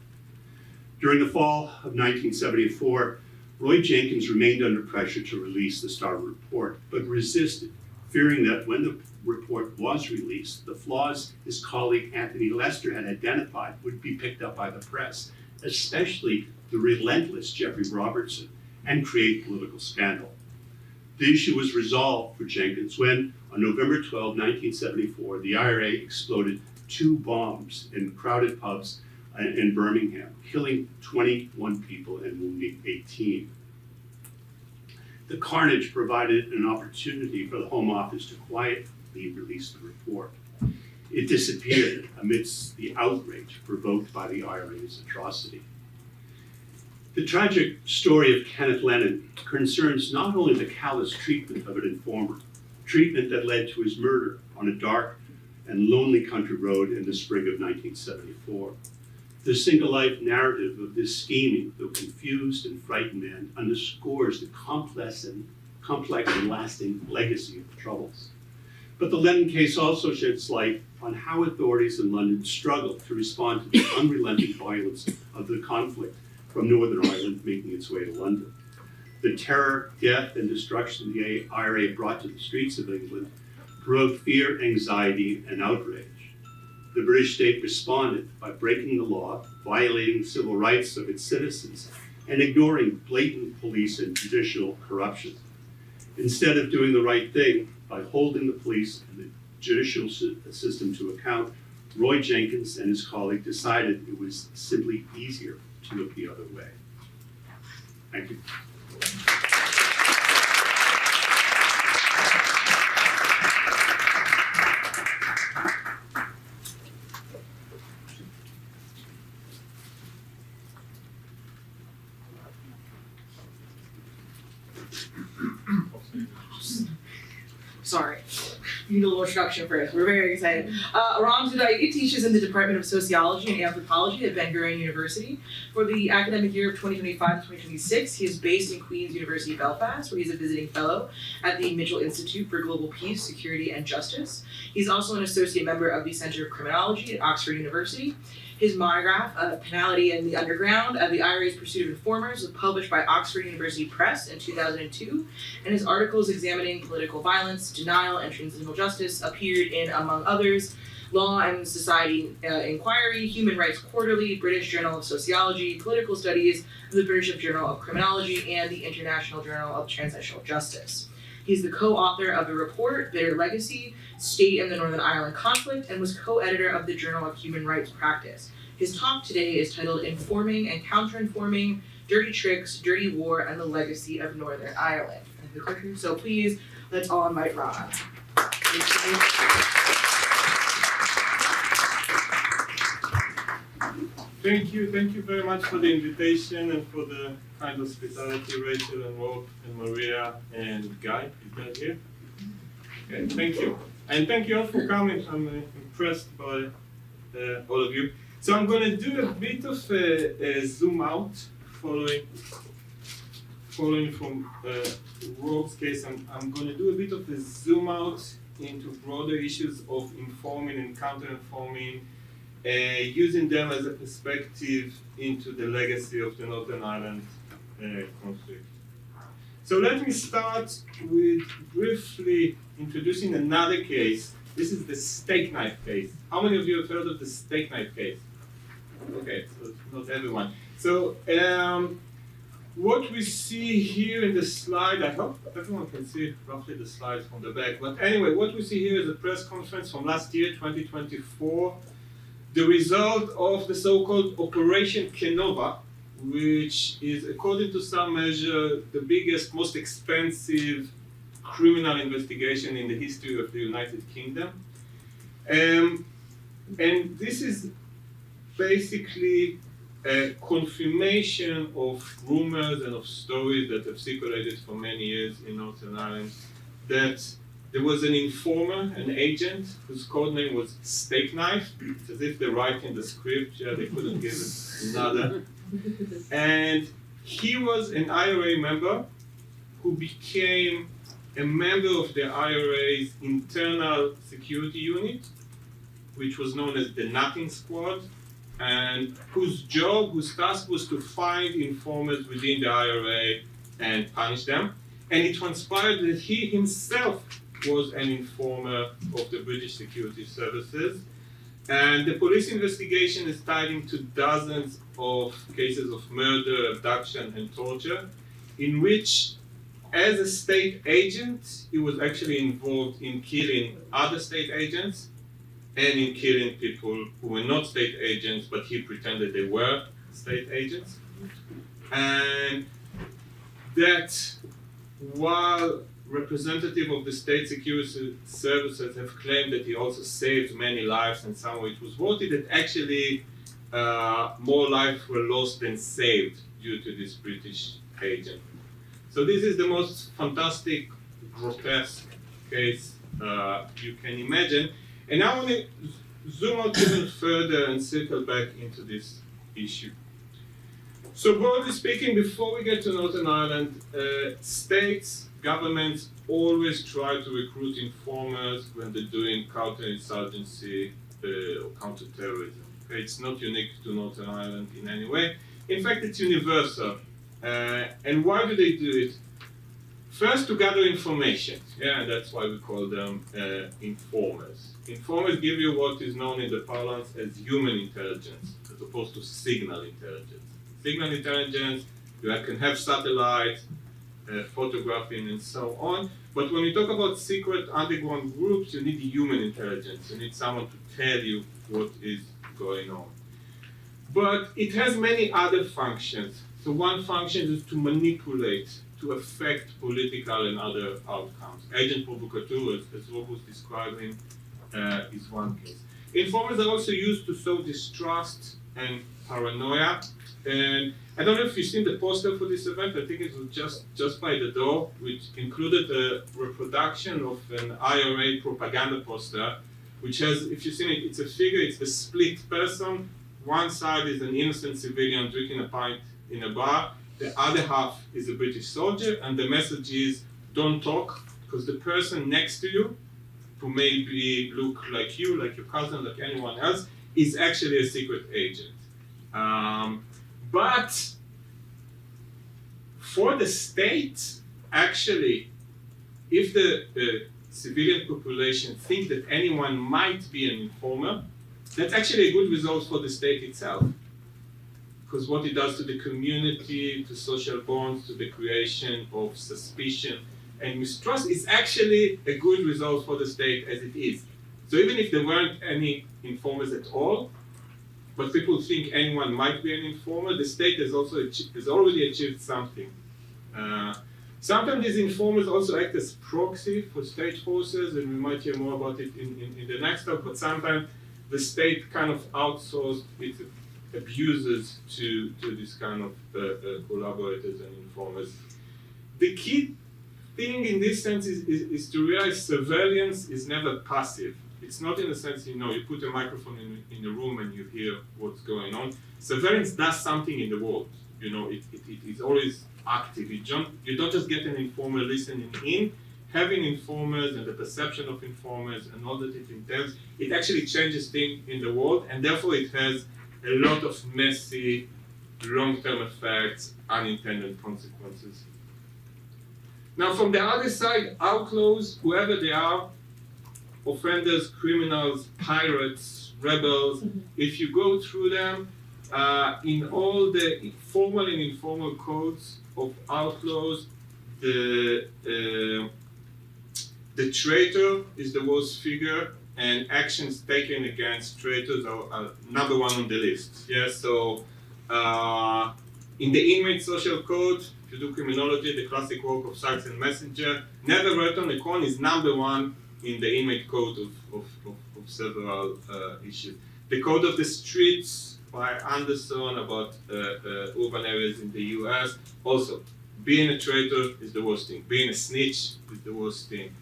S2: During the fall of 1974, Roy Jenkins remained under pressure to release the Starr report, but resisted, fearing that when the report was released, the flaws his colleague Anthony Lester had identified would be picked up by the press, especially the relentless Jeffrey Robertson, and create political scandal. The issue was resolved for Jenkins when, on November 12, 1974, the IRA exploded 2 bombs in crowded pubs in Birmingham, killing 21 people and wounding 18. The carnage provided an opportunity for the Home Office to quietly release the report. It disappeared amidst the outrage provoked by the IRA's atrocity. The tragic story of Kenneth Lennon concerns not only the callous treatment of an informer, treatment that led to his murder on a dark and lonely country road in the spring of 1974. The single life narrative of this scheming, though confused and frightened man, underscores the complex and lasting legacy of the Troubles. But the Lennon case also sheds light on how authorities in London struggled to respond to the unrelenting violence of the conflict from Northern Ireland making its way to London. The terror, death, and destruction the IRA brought to the streets of England provoked fear, anxiety, and outrage. The British state responded by breaking the law, violating civil rights of its citizens, and ignoring blatant police and judicial corruption. Instead of doing the right thing by holding the police and the judicial system to account, Roy Jenkins and his colleague decided it was simply easier to look the other way. Thank you.
S1: Sorry, we need a little introduction first. We're very excited. Ram Dudai teaches in the Department of Sociology and Anthropology at Ben-Gurion University. For the academic year of 2025 to 2026, he is based in Queen's University, Belfast, where he's a visiting fellow at the Mitchell Institute for Global Peace, Security, and Justice. He's also an associate member of the Center of Criminology at Oxford University. His monograph, Penality in the Underground, The IRA's Pursuit of Informers, was published by Oxford University Press in 2002, and his articles examining political violence, denial, and transitional justice appeared in, among others, Law and Society Inquiry, Human Rights Quarterly, British Journal of Sociology, Political Studies, the British Journal of Criminology, and the International Journal of Transitional Justice. He's the co-author of the report, Bitter Legacy, State in the Northern Ireland Conflict, and was co-editor of the Journal of Human Rights Practice. His talk today is titled Informing and Counter-Informing, Dirty Tricks, Dirty War, and the Legacy of Northern Ireland. So please, let's all invite Ron.
S3: Thank you very much for the invitation and for the kind hospitality, Rachel and Rob and Maria and Guy. Is that here? Okay, thank you. And thank you all for coming. I'm impressed by all of you. So I'm going to do a bit of a zoom out, following from Rob's case. I'm going to do a bit of a zoom out into broader issues of informing and counter-informing, using them as a perspective into the legacy of the Northern Ireland conflict. So let me start with briefly introducing another case. This is the steak knife case. How many of you have heard of the steak knife case? Okay, so not everyone. So what we see here in the slide, I hope everyone can see roughly the slides from the back. But anyway, what we see here is a press conference from last year, 2024. The result of the so-called Operation Kenova, which is, according to some measure, the biggest, most expensive criminal investigation in the history of the United Kingdom. And this is basically a confirmation of rumors and of stories that have circulated for many years in Northern Ireland, that there was an informer, an agent, whose code name was Steak Knife. It's as if they write in the script, yeah, they couldn't give it another. And he was an IRA member who became a member of the IRA's internal security unit, which was known as the Nothing Squad, and whose task was to find informers within the IRA and punish them. And it transpired that he himself was an informer of the British security services. And the police investigation is tied into dozens of cases of murder, abduction, and torture, in which, as a state agent, he was actually involved in killing other state agents and in killing people who were not state agents, but he pretended they were state agents. And that while representatives of the state security services have claimed that he also saved many lives and somehow it was worth it, that actually more lives were lost than saved due to this British agent. So this is the most fantastic, grotesque case you can imagine. And I want to zoom out even further and circle back into this issue. So broadly speaking, before we get to Northern Ireland, states, governments always try to recruit informers when they're doing counter-insurgency or counter-terrorism. Okay? It's not unique to Northern Ireland in any way. In fact, it's universal. And why do they do it? First, to gather information. Yeah, and that's why we call them informers. Informers give you what is known in the parlance as human intelligence, as opposed to signal intelligence. Signal intelligence, you can have satellites, photographing, and so on. But when you talk about secret underground groups, you need human intelligence. You need someone to tell you what is going on. But it has many other functions. So one function is to manipulate, to affect political and other outcomes. Agent provocateur, as Rob was describing, is one case. Informers are also used to sow distrust and paranoia. And I don't know if you've seen the poster for this event. I think it was just by the door, which included a reproduction of an IRA propaganda poster, which has, if you've seen it, it's a figure, it's the split person. One side is an innocent civilian drinking a pint in a bar. The other half is a British soldier, and the message is, don't talk, because the person next to you, who maybe look like you, like your cousin, like anyone else, is actually a secret agent. But for the state, actually, if the civilian population think that anyone might be an informer, that's actually a good result for the state itself. Because what it does to the community, to social bonds, to the creation of suspicion and mistrust is actually a good result for the state as it is. So even if there weren't any informers at all, but people think anyone might be an informer, the state has already achieved something. Sometimes these informers also act as proxy for state forces, and we might hear more about it in the next talk, but sometimes the state kind of outsourced its abuses to this kind of collaborators and informers. The key thing in this sense is to realize surveillance is never passive. It's not in the sense, you put a microphone in a room and you hear what's going on. Surveillance does something in the world. It is always active. You don't just get an informer listening in. Having informers and the perception of informers and all that it entails, it actually changes things in the world, and therefore it has a lot of messy, long-term effects, unintended consequences. Now, from the other side, outlaws, whoever they are, offenders, criminals, pirates, rebels, if you go through them, in all the formal and informal codes of outlaws, the traitor is the worst figure, and actions taken against traitors are number one on the list. Yeah, so in the inmate social code, if you do criminology, the classic work of Sykes and Messenger, never written a con is number one in the inmate code of several issues. The code of the streets by Anderson about urban areas in the US, also, being a traitor is the worst thing. Being a snitch is the worst thing.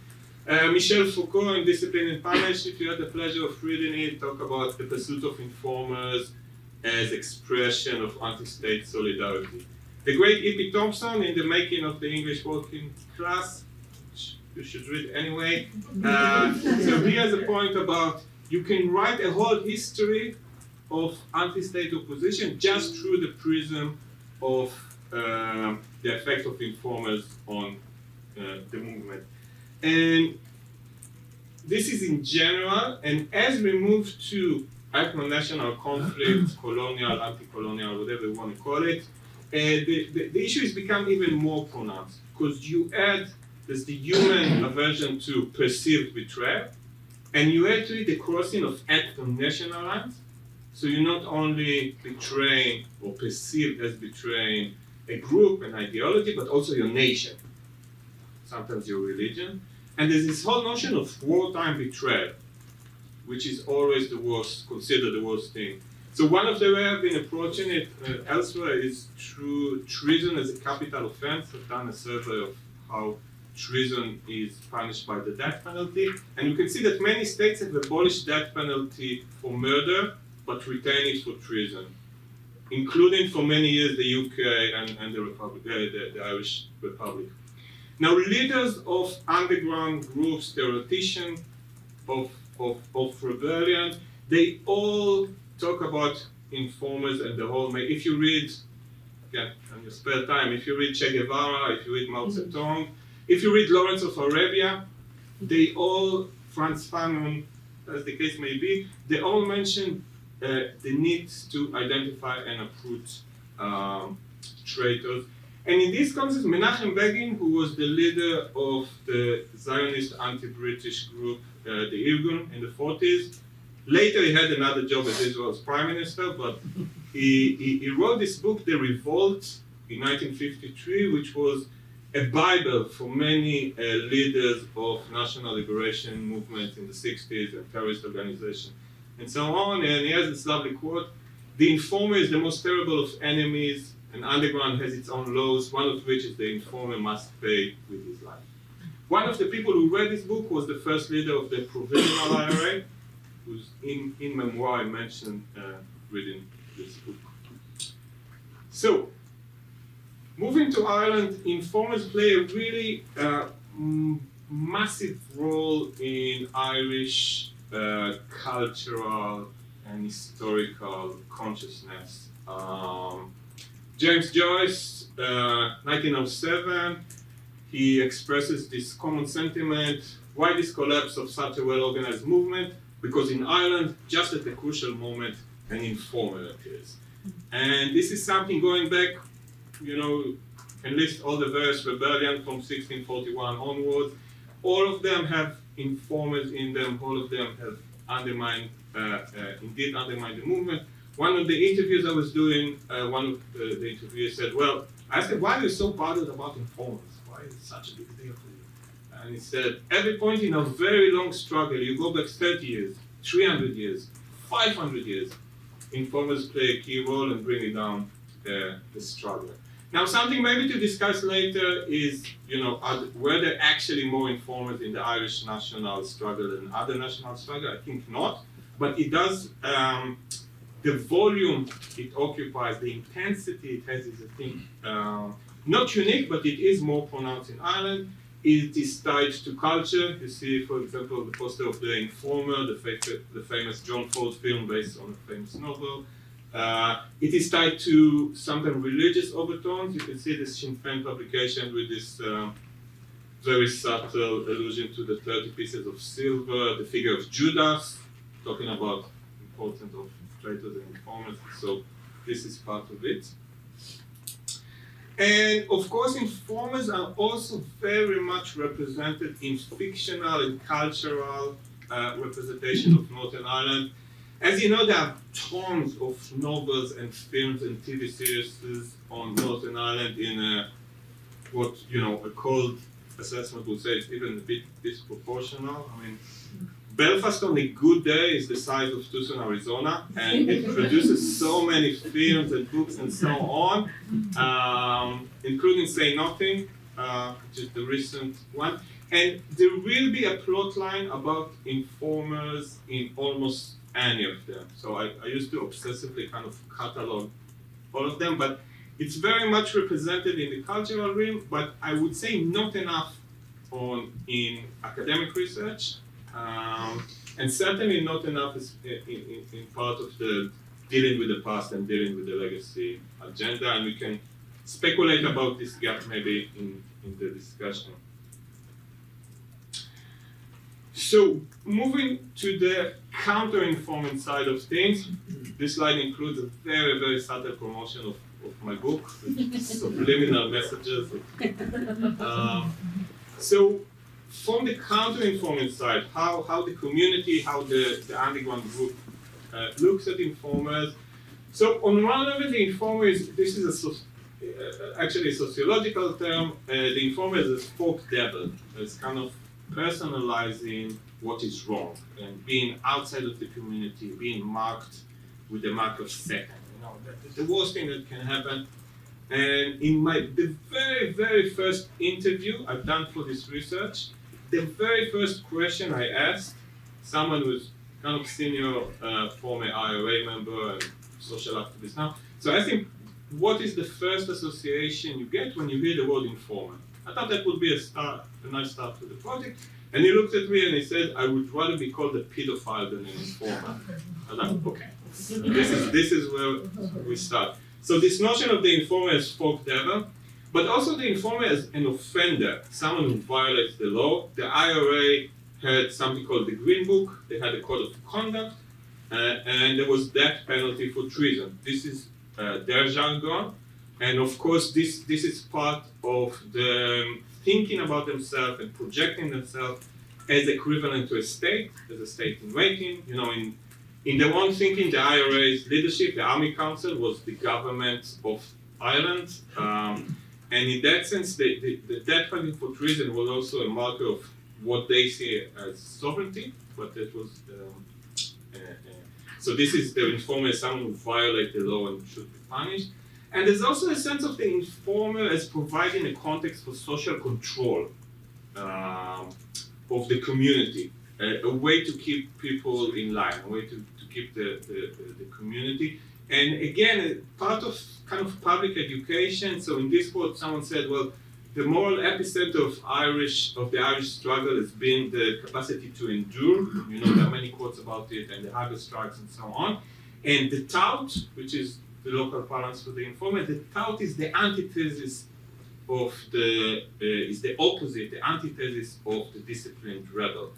S3: Michel Foucault in Discipline and Punishment, if you had the pleasure of reading it, talk about the pursuit of informers as expression of anti-state solidarity. The great E.P. Thompson in The Making of the English Working Class, which you should read anyway. So he has a point about you can write a whole history of anti-state opposition just through the prism of the effect of informers on the movement. And this is in general, and as we move to ethno-national conflict, colonial, anti-colonial, whatever you want to call it, the issue has become even more pronounced because you add, there's the human aversion to perceived betrayal, and you add to it the crossing of ethno-national lines. So you're not only betraying or perceived as betraying a group, an ideology, but also your nation, sometimes your religion. And there's this whole notion of wartime betrayal, which is always the worst, considered the worst thing. So one of the ways I've been approaching it elsewhere is through treason as a capital offense. I've done a survey of how treason is punished by the death penalty. And you can see that many states have abolished death penalty for murder, but retain it for treason, including for many years the UK and the Republic, the Irish Republic. Now, leaders of underground groups, theoreticians of rebellion, they all talk about informers and the whole. If you read, again, in your spare time, if you read Che Guevara, if you read Mao Zedong, if you read Lawrence of Arabia, they all, Franz Fanon, as the case may be, they all mention the need to identify and uproot traitors. And in this context, Menachem Begin, who was the leader of the Zionist anti-British group, the Irgun, in the 40s, later he had another job as Israel's prime minister, but he wrote this book, The Revolt, in 1953, which was a Bible for many leaders of national liberation movements in the 60s and terrorist organizations and so on. And he has this lovely quote, "The informer is the most terrible of enemies, and underground has its own laws, one of which is the informer must pay with his life." One of the people who read this book was the first leader of the provisional IRA, who's in memoir I mentioned reading this book. So, moving to Ireland, informers play a really massive role in Irish cultural and historical consciousness. James Joyce, 1907, he expresses this common sentiment: why this collapse of such a well-organized movement? Because in Ireland, just at the crucial moment, an informer appears. And this is something going back, can list all the various rebellions from 1641 onwards. All of them have informers in them, all of them have undermined the movement. One of the interviews I was doing, one of the interviewers said, well, I said, why are you so bothered about informers? Why is it such a big deal for you? And he said, every point in a very long struggle, you go back 30 years, 300 years, 500 years, informers play a key role in bringing down the struggle. Now, something maybe to discuss later is, were there actually more informers in the Irish national struggle than other national struggle? I think not, but it does, the volume it occupies, the intensity it has is, I think, not unique, but it is more pronounced in Ireland. It is tied to culture. You see, for example, the poster of The Informer, the famous John Ford film based on a famous novel. It is tied to sometimes religious overtones. You can see this Sinn Féin publication with this very subtle allusion to the 30 pieces of silver, the figure of Judas, talking about the importance of traitors and informers. So this is part of it. And of course, informers are also very much represented in fictional and cultural representation of Northern Ireland. As you know, there are tons of novels and films and TV series on Northern Ireland in what a cold assessment would say it's even a bit disproportional. I mean, Belfast on a good day is the size of Tucson, Arizona, and it produces so many films and books and so on, including Say Nothing, which is the recent one. And there will be a plot line about informers in almost any of them. So I used to obsessively kind of catalog all of them, but it's very much represented in the cultural realm, but I would say not enough in academic research. and certainly not enough is in part of the dealing with the past and dealing with the legacy agenda, and we can speculate about this gap maybe in the discussion. So moving to the counter-informant side of things, this slide includes a very, very subtle promotion of my book, with subliminal messages. So from the counter-informant side, how the community, how the underground group looks at informers. So on one level, the informer is, this is actually a sociological term, the informer is a spoke devil, it's kind of personalizing what is wrong and being outside of the community, being marked with the mark of Satan. You know, the worst thing that can happen. And in the very, very first interview I've done for this research, the very first question I asked someone who's kind of senior former IRA member and social activist now. So I think, what is the first association you get when you hear the word informer? I thought that would be a nice start to the project. And he looked at me and he said, I would rather be called a pedophile than an informer. I was like, okay, this is where we start. So this notion of the informer as folk devil, but also the informer as an offender, someone who violates the law. The IRA had something called the Green Book. They had a code of conduct, and there was death penalty for treason. This is their jargon, and of course this is part of the thinking about themselves and projecting themselves as equivalent to a state, as a state in waiting. You know, in their own thinking, the IRA's leadership, the Army Council, was the government of Ireland, and in that sense, the death penalty for treason was also a marker of what they see as sovereignty, but that was so this is the informer as someone who violates the law and should be punished. And there's also a sense of the informer as providing a context for social control of the community, a way to keep people in line, a way to keep the community. And again, part of kind of public education. So in this quote, someone said, well, the moral epicenter of the Irish struggle has been the capacity to endure. You know, there are many quotes about it, and the hunger strikes and so on. And the tout, which is the local parlance for the informer, the tout is the antithesis of is the opposite, the antithesis of the disciplined rebel.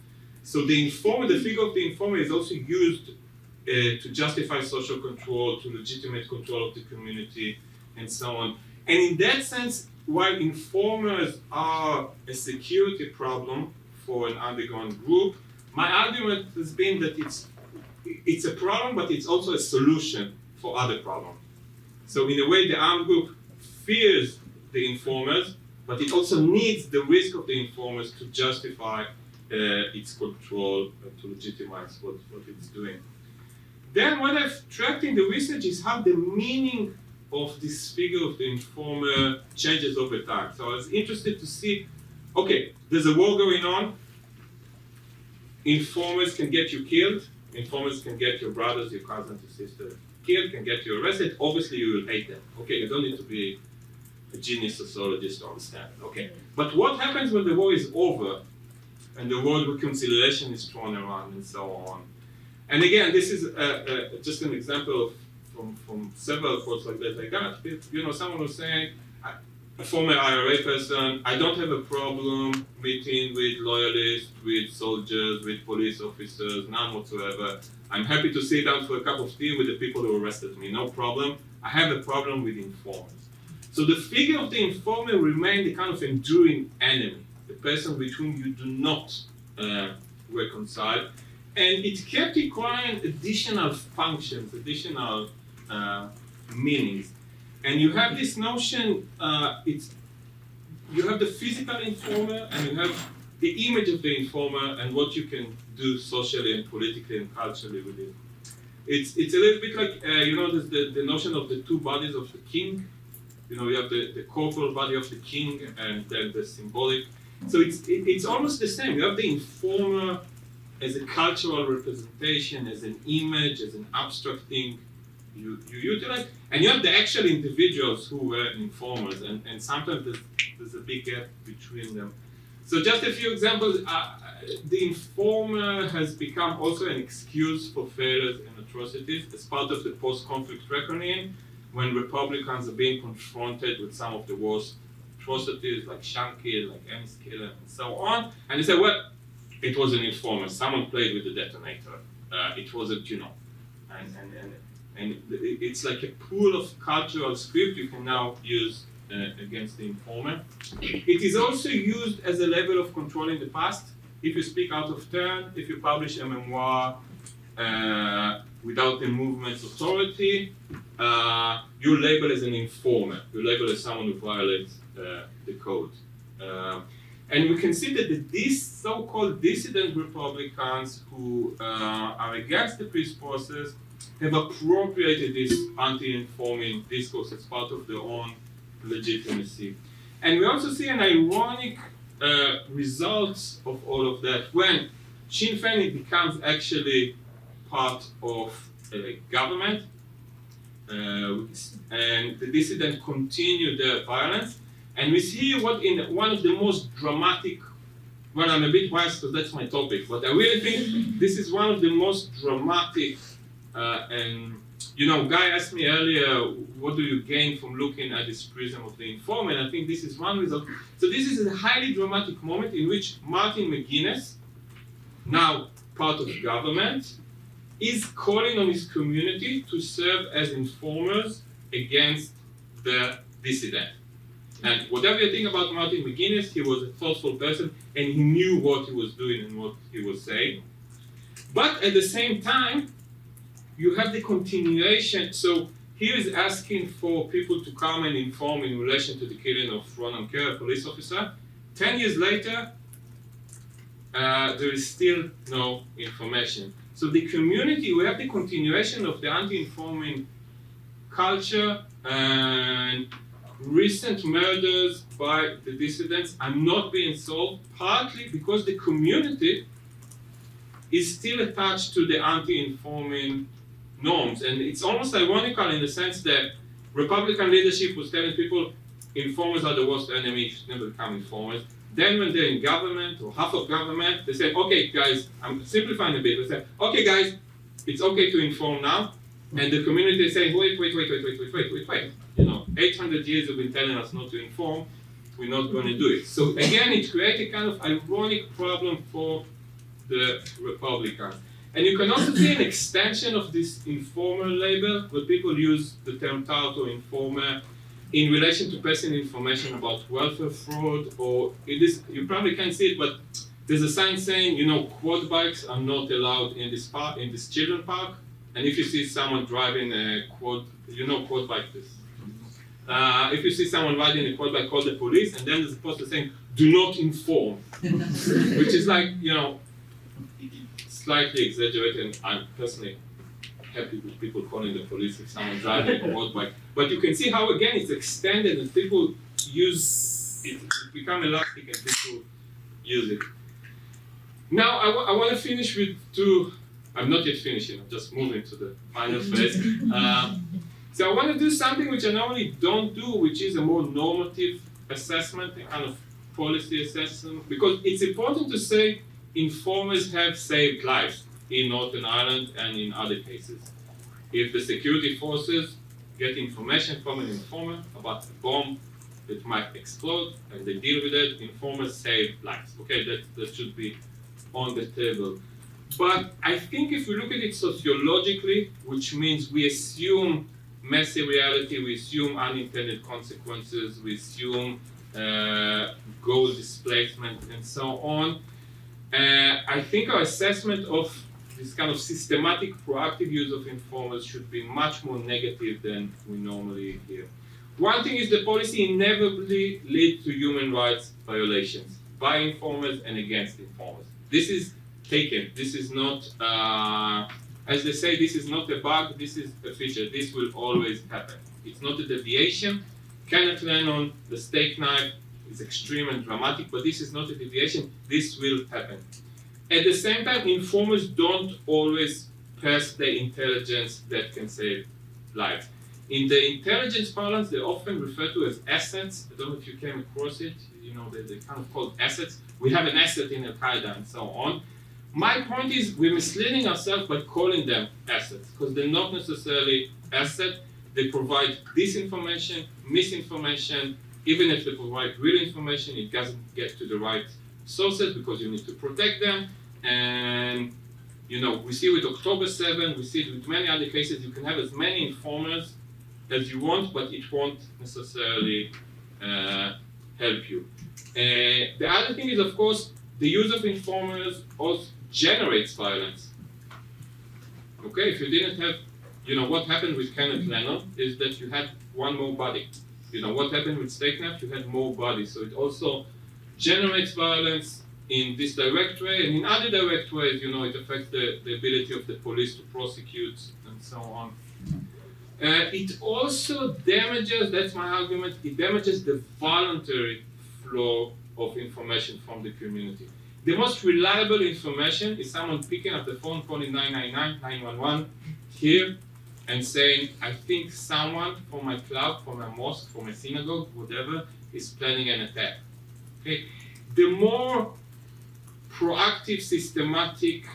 S3: So the informer, the figure of the informer, is also used to justify social control, to legitimate control of the community, and so on. And in that sense, while informers are a security problem for an underground group, my argument has been that it's a problem, but it's also a solution for other problems. So in a way, the armed group fears the informers, but it also needs the risk of the informers to justify its control, to legitimize what it's doing. Then what I've tracked in the research is how the meaning of this figure of the informer changes over time. So I was interested to see, okay, there's a war going on, informers can get you killed, informers can get your brothers, your cousins, your sisters killed, can get you arrested, obviously you will hate them. Okay, you don't need to be a genius sociologist to understand. Okay, but what happens when the war is over and the word reconciliation is thrown around and so on? And again, this is just an example of from several quotes like that I got. You know, someone was saying, a former IRA person, I don't have a problem meeting with loyalists, with soldiers, with police officers, none whatsoever. I'm happy to sit down for a cup of tea with the people who arrested me, no problem. I have a problem with informers. So the figure of the informer remained the kind of enduring enemy, the person with whom you do not reconcile. And it kept requiring additional functions, additional meanings. And you have this notion, you have the physical informer and you have the image of the informer and what you can do socially and politically and culturally with it. It's a little bit like, you know, there's the notion of the two bodies of the king. You know, you have the corporal body of the king and then the symbolic. So it's almost the same. You have the informer as a cultural representation, as an image, as an abstract thing you utilize, and you have the actual individuals who were informers, and sometimes there's a big gap between them. So just a few examples. The informer has become also an excuse for failures and atrocities as part of the post-conflict reckoning, when Republicans are being confronted with some of the worst atrocities like Shankill, like Enniskillen, and so on. And they say, well, it was an informer. Someone played with the detonator. It wasn't, and it's like a pool of cultural script you can now use against the informer. It is also used as a level of control in the past. If you speak out of turn, if you publish a memoir without the movement's authority, you're labeled as an informer. You're labeled as someone who violates the code. And we can see that these so-called dissident Republicans who are against the peace process have appropriated this anti-informing discourse as part of their own legitimacy. And we also see an ironic result of all of that when Sinn Féin becomes actually part of a government, and the dissidents continue their violence. And we see what in one of the most dramatic, well, I'm a bit biased because that's my topic, but I really think this is one of the most dramatic, and Guy asked me earlier, what do you gain from looking at this prism of the informer? And I think this is one result. So this is a highly dramatic moment in which Martin McGuinness, now part of government, is calling on his community to serve as informers against the dissident. And whatever you think about Martin McGuinness, he was a thoughtful person and he knew what he was doing and what he was saying. But at the same time, you have the continuation. So he is asking for people to come and inform in relation to the killing of Ronan Kerr, a police officer. 10 years later, there is still no information. So the community, we have the continuation of the anti-informing culture, and recent murders by the dissidents are not being solved, partly because the community is still attached to the anti-informing norms. And it's almost ironical in the sense that Republican leadership was telling people informers are the worst enemy, you should never become informers. Then when they're in government or half of government, they say, okay guys, I'm simplifying a bit, they say, okay guys, it's okay to inform now. And the community is saying, wait. 800 years you've been telling us not to inform, we're not going to do it. So again, it creates a kind of ironic problem for the Republicans. And you can also see an extension of this informer label, where people use the term tout or informer in relation to passing information about welfare fraud, or you probably can't see it, but there's a sign saying, quad bikes are not allowed in this park, in this children park. And if you see someone driving a quad, quad bike this. If you see someone riding a quad bike, call the police, and then there's a poster saying, do not inform, which is like, slightly exaggerated, and I'm personally happy with people calling the police if someone's driving a quad bike. But you can see how, again, it's extended and people use it, it's become elastic and people use it. Now, I want to finish with two. I'm not yet finishing, I'm just moving to the final phase. So I want to do something which I normally don't do, which is a more normative assessment, a kind of policy assessment, because it's important to say informers have saved lives in Northern Ireland and in other cases. If the security forces get information from an informer about a bomb that might explode and they deal with it, informers save lives. Okay, that should be on the table. But I think if we look at it sociologically, which means we assume messy reality, we assume unintended consequences, we assume goal displacement and so on, I think our assessment of this kind of systematic proactive use of informers should be much more negative than we normally hear. One thing is the policy inevitably leads to human rights violations by informers and against informers. This is taken. This is not, as they say, this is not a bug, this is a feature. This will always happen. It's not a deviation. Kenneth Lennon, the steak knife, is extreme and dramatic, but this is not a deviation. This will happen. At the same time, informers don't always pass the intelligence that can save lives.
S4: In the intelligence parlance, they're often referred to as assets. I don't know if you came across it. You know, they're kind of called assets. We have an asset in Al-Qaeda and so on. My point is, we're misleading ourselves by calling them assets, because they're not necessarily assets. They provide disinformation, misinformation. Even if they provide real information, it doesn't get to the right sources because you need to protect them. And you know, we see with October 7, we see it with many other cases, you can have as many informers as you want, but it won't necessarily help you. The other thing is, of course, the use of informers also generates violence. Okay, if you didn't have, you know, what happened with Kenneth Lennon is that you had one more body. You know, what happened with Steaknaft, you had more bodies. So it also generates violence in this direct way, and in other direct ways, you know, it affects the ability of the police to prosecute and so on. It also damages, that's my argument, it damages the voluntary flow of information from the community. The most reliable information is someone picking up the phone, calling 999, 911 here, and saying, I think someone from my club, from my mosque, from my synagogue, whatever, is planning an attack. Okay? The more proactive, systematic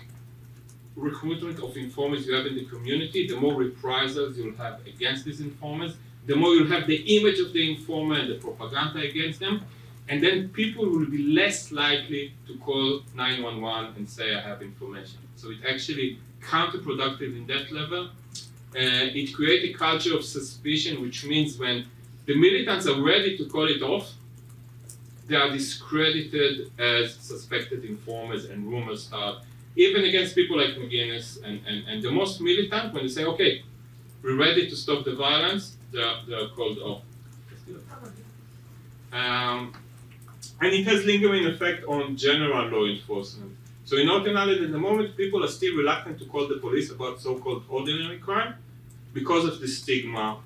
S4: recruitment of informers you have in the community, the more reprisals you'll have against these informers, the more you'll have the image of the informer and the propaganda against them, and then people will be less likely to call 911 and say, I have information. So it's actually counterproductive in that level. It creates a culture of suspicion, which means when the militants are ready to call it off, they are discredited as suspected informers, and rumors start, even against people like McGuinness and the most militant, when they say, okay, we're ready to stop the violence, they are called off. And it has lingering effect on general law enforcement. So in Northern Ireland at the moment, people are still reluctant to call the police about so-called ordinary crime because of the stigma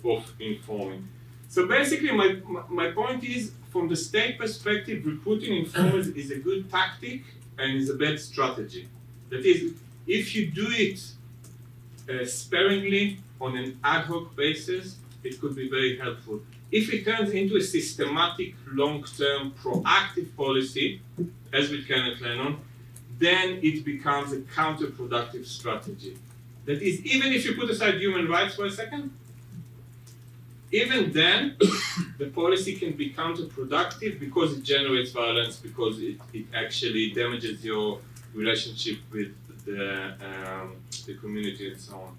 S4: of informing. So basically my point is, from the state perspective, recruiting informers is a good tactic and is a bad strategy. That is, if you do it sparingly on an ad hoc basis, it could be very helpful. If it turns into a systematic, long-term, proactive policy, as with Kenneth Lennon, then it becomes a counterproductive strategy. That is, even if you put aside human rights for a second, even then, the policy can be counterproductive because it generates violence, because it actually damages your relationship with the community and so on.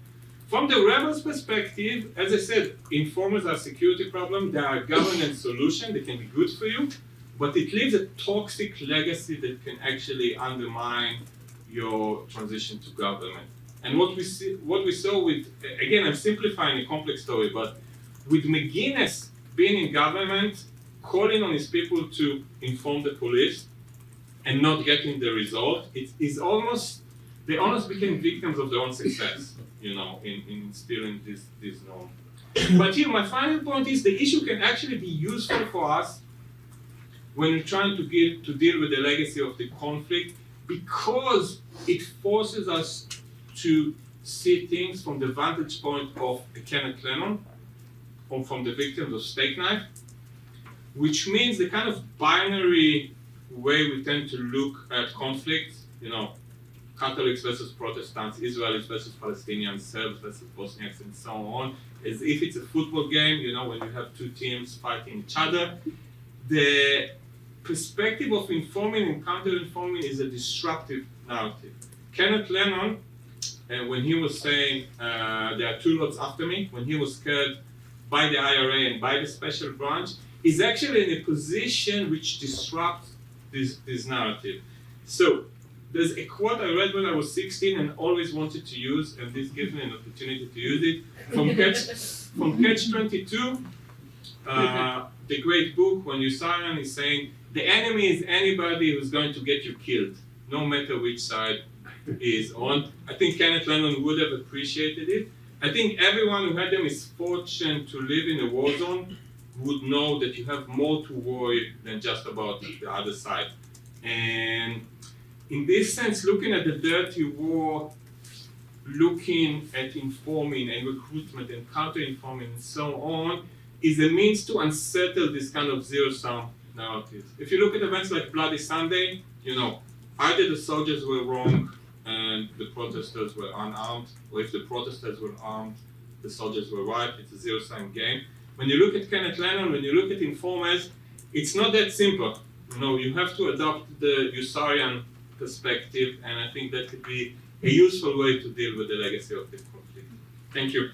S4: From the rebels' perspective, as I said, informers are a security problem. They are a governance solution. They can be good for you, but it leaves a toxic legacy that can actually undermine your transition to government. And what we saw with, again, I'm simplifying a complex story, but with McGuinness being in government, calling on his people to inform the police and not getting the result, they almost became victims of their own success, you know, in instilling this norm. But here, my final point is, the issue can actually be useful for us when we're trying to deal with the legacy of the conflict, because it forces us to see things from the vantage point of Kenneth Lennon, or from the victims of Steaknaft, which means the kind of binary way we tend to look at conflicts, you know, Catholics versus Protestants, Israelis versus Palestinians, Serbs versus Bosniaks, and so on, as if it's a football game, you know, when you have two teams fighting each other. The perspective of informing and counter-informing is a disruptive narrative. Kenneth Lennon, when he was saying, there are two lots after me, when he was scared by the IRA and by the special branch, is actually in a position which disrupts this narrative. So, there's a quote I read when I was 16 and always wanted to use, and this gives me an opportunity to use it, from Catch-22, the great book, when Usayan is saying, the enemy is anybody who's going to get you killed, no matter which side he is on. I think Kenneth Lennon would have appreciated it. I think everyone who had the misfortune to live in a war zone would know that you have more to worry than just about the other side. And in this sense, looking at the dirty war looking at informing and recruitment and counter-informing and so on is a means to unsettle this kind of zero-sum narrative. If you look at events like Bloody Sunday, either the soldiers were wrong and the protesters were unarmed, or if the protesters were armed, the soldiers were right. It's a zero-sum game. When you look at Kenneth Lennon, when you look at informers, it's not that simple. You have to adopt the Husserlian perspective, and I think that could be a useful way to deal with the legacy of this conflict. Thank you.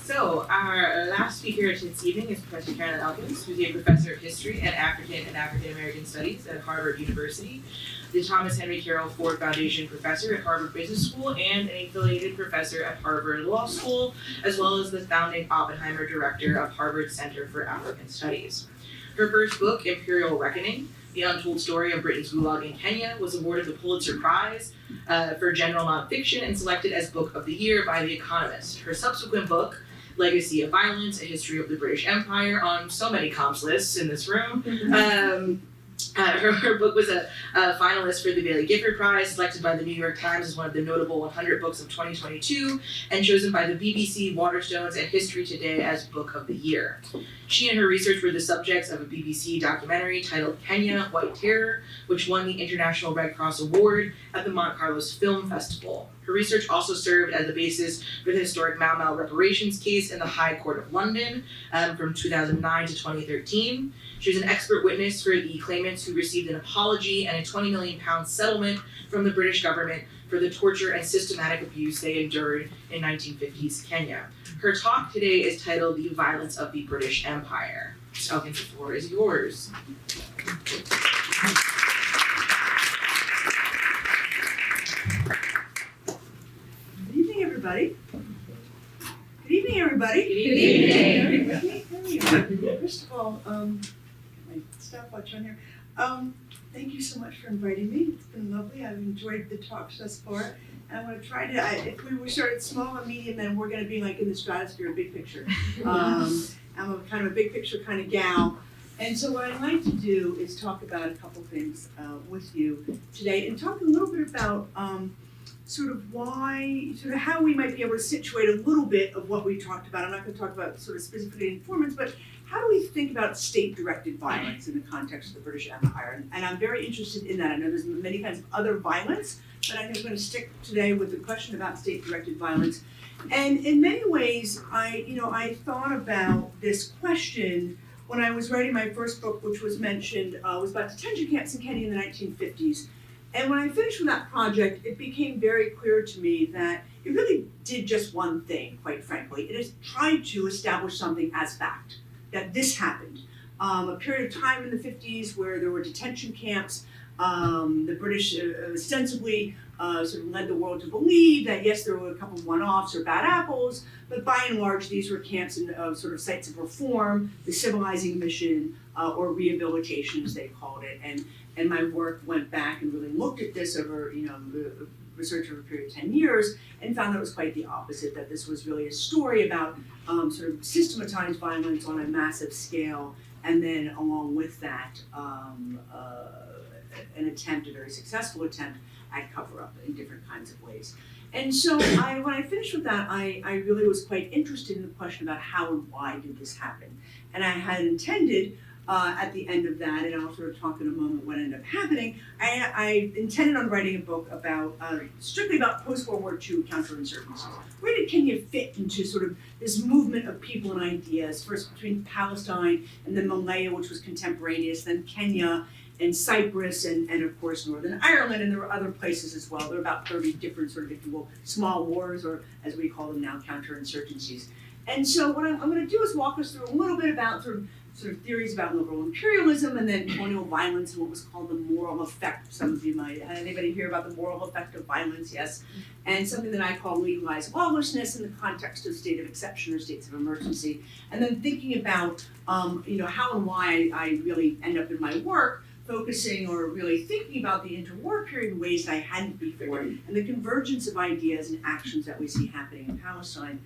S1: So our last speaker this evening is Professor Caroline Elkins, who's a professor of history and African American Studies at Harvard University, the Thomas Henry Carroll Ford Foundation professor at Harvard Business School, and an affiliated professor at Harvard Law School, as well as the founding Oppenheimer director of Harvard Center for African Studies. Her first book, Imperial Reckoning, The Untold Story of Britain's Gulag in Kenya, was awarded the Pulitzer Prize for general nonfiction and selected as Book of the Year by The Economist. Her subsequent book, Legacy of Violence, A History of the British Empire, on so many comps lists in this room. Her book was a finalist for the Bailey Gifford Prize, selected by the New York Times as one of the notable 100 books of 2022, and chosen by the BBC, Waterstones, and History Today as Book of the Year. She and her research were the subjects of a BBC documentary titled Kenya, White Terror, which won the International Red Cross Award at the Monte Carlos Film Festival. Her research also served as the basis for the historic Mau Mau reparations case in the High Court of London from 2009 to 2013. She was an expert witness for the claimants who received an apology and a £20 million settlement from the British government for the torture and systematic abuse they endured in 1950s Kenya. Her talk today is titled The Violence of the British Empire. Ms. Elkins, the floor is yours.
S5: Good evening, everybody. Good evening, everybody.
S1: Good evening.
S5: First of all, my stopwatch on here. Thank you so much for inviting me. It's been lovely. I've enjoyed the talks thus far. And I'm going to try to, if we started small and medium, then we're going to be like in the stratosphere, big picture. I'm a kind of a big picture kind of gal. And so what I'd like to do is talk about a couple things with you today and talk a little bit about sort of how we might be able to situate a little bit of what we talked about. I'm not going to talk about sort of specifically informants, but how do we think about state-directed violence in the context of the British Empire? And I'm very interested in that. I know there's many kinds of other violence, but I think I'm going to stick today with the question about state-directed violence. And in many ways, I thought about this question when I was writing my first book, which was mentioned, was about detention camps in Kenya in the 1950s. And when I finished with that project, it became very clear to me that it really did just one thing, quite frankly. It has tried to establish something as fact, that this happened. A period of time in the 50s where there were detention camps. The British ostensibly sort of led the world to believe that, yes, there were a couple of one-offs or bad apples, but by and large, these were camps and sort of sites of reform, the civilizing mission, or rehabilitation, as they called it. And my work went back and really looked at this over, research over a period of 10 years, and found that it was quite the opposite, that this was really a story about sort of systematized violence on a massive scale, and then along with that, an attempt, a very successful attempt at cover-up in different kinds of ways. And so when I finished with that, I really was quite interested in the question about how and why did this happen. And I had intended, at the end of that, and I'll sort of talk in a moment what ended up happening, I intended on writing a book about, strictly about post-World War II counterinsurgencies. Where did Kenya fit into sort of this movement of people and ideas, first between Palestine and then Malaya, which was contemporaneous, then Kenya, and Cyprus, and of course Northern Ireland, and there were other places as well. There were about 30 different sort of, if you will, small wars, or as we call them now, counterinsurgencies. And so what I'm going to do is walk us through a little bit about sort of theories about liberal imperialism, and then colonial violence, and what was called the moral effect. Some of you might, anybody hear about the moral effect of violence? Yes. And something that I call legalized lawlessness in the context of state of exception or states of emergency. And then thinking about, how and why I really end up in my work focusing or really thinking about the interwar period in ways that I hadn't before, and the convergence of ideas and actions that we see happening in Palestine.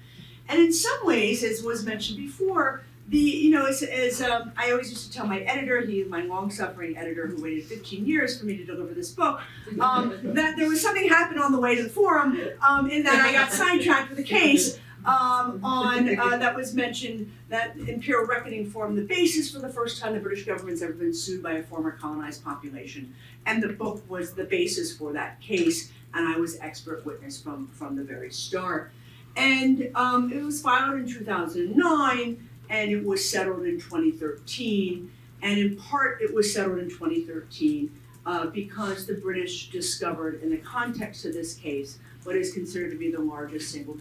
S5: And in some ways, as was mentioned before, as I always used to tell my editor, he is my long-suffering editor who waited 15 years for me to deliver this book, that there was something happened on the way to the forum, in that I got sidetracked with a case that was mentioned that Imperial Reckoning formed the basis for the first time the British government's ever been sued by a former colonized population. And the book was the basis for that case, and I was expert witness from the very start. And it was filed in 2009, and it was settled in 2013. And in part, it was settled in 2013 because the British discovered, in the context of this case, what is considered to be the largest single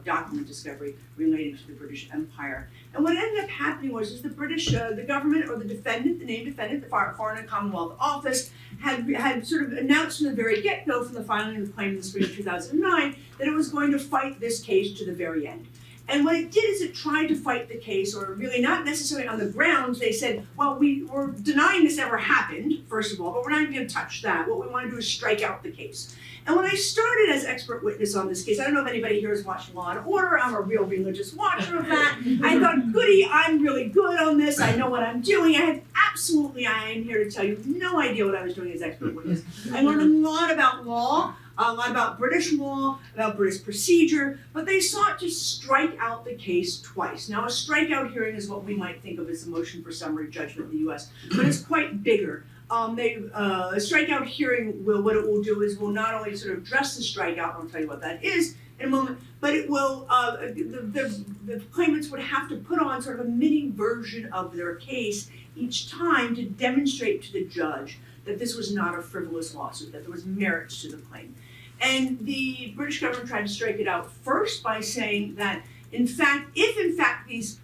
S5: document discovery relating to the British Empire. And what ended up happening was the British, the government or the defendant, the named defendant, the Foreign and Commonwealth Office, had sort of announced from the very get-go, from the filing of the claim in the spring of 2009, that it was going to fight this case to the very end. And what it did is it tried to fight the case, or really not necessarily on the grounds. They said, well, we're denying this ever happened, first of all, but we're not even going to touch that. What we want to do is strike out the case. And when I started as expert witness on this case, I don't know if anybody here has watched Law & Order. I'm a real religious watcher of that. I thought, goody, I'm really good on this. I know what I'm doing. I am here to tell you, no idea what I was doing as expert witness. I learned a lot about law, a lot about British law, about British procedure, but they sought to strike out the case twice. Now, a strikeout hearing is what we might think of as a motion for summary judgment in the US, but it's quite bigger. A strikeout hearing what it will do is will not only sort of address the strikeout, and I'll tell you what that is in a moment, but it will, the claimants would have to put on sort of a mini version of their case each time to demonstrate to the judge that this was not a frivolous lawsuit, that there was merits to the claim. And the British government tried to strike it out first by saying that, if in fact these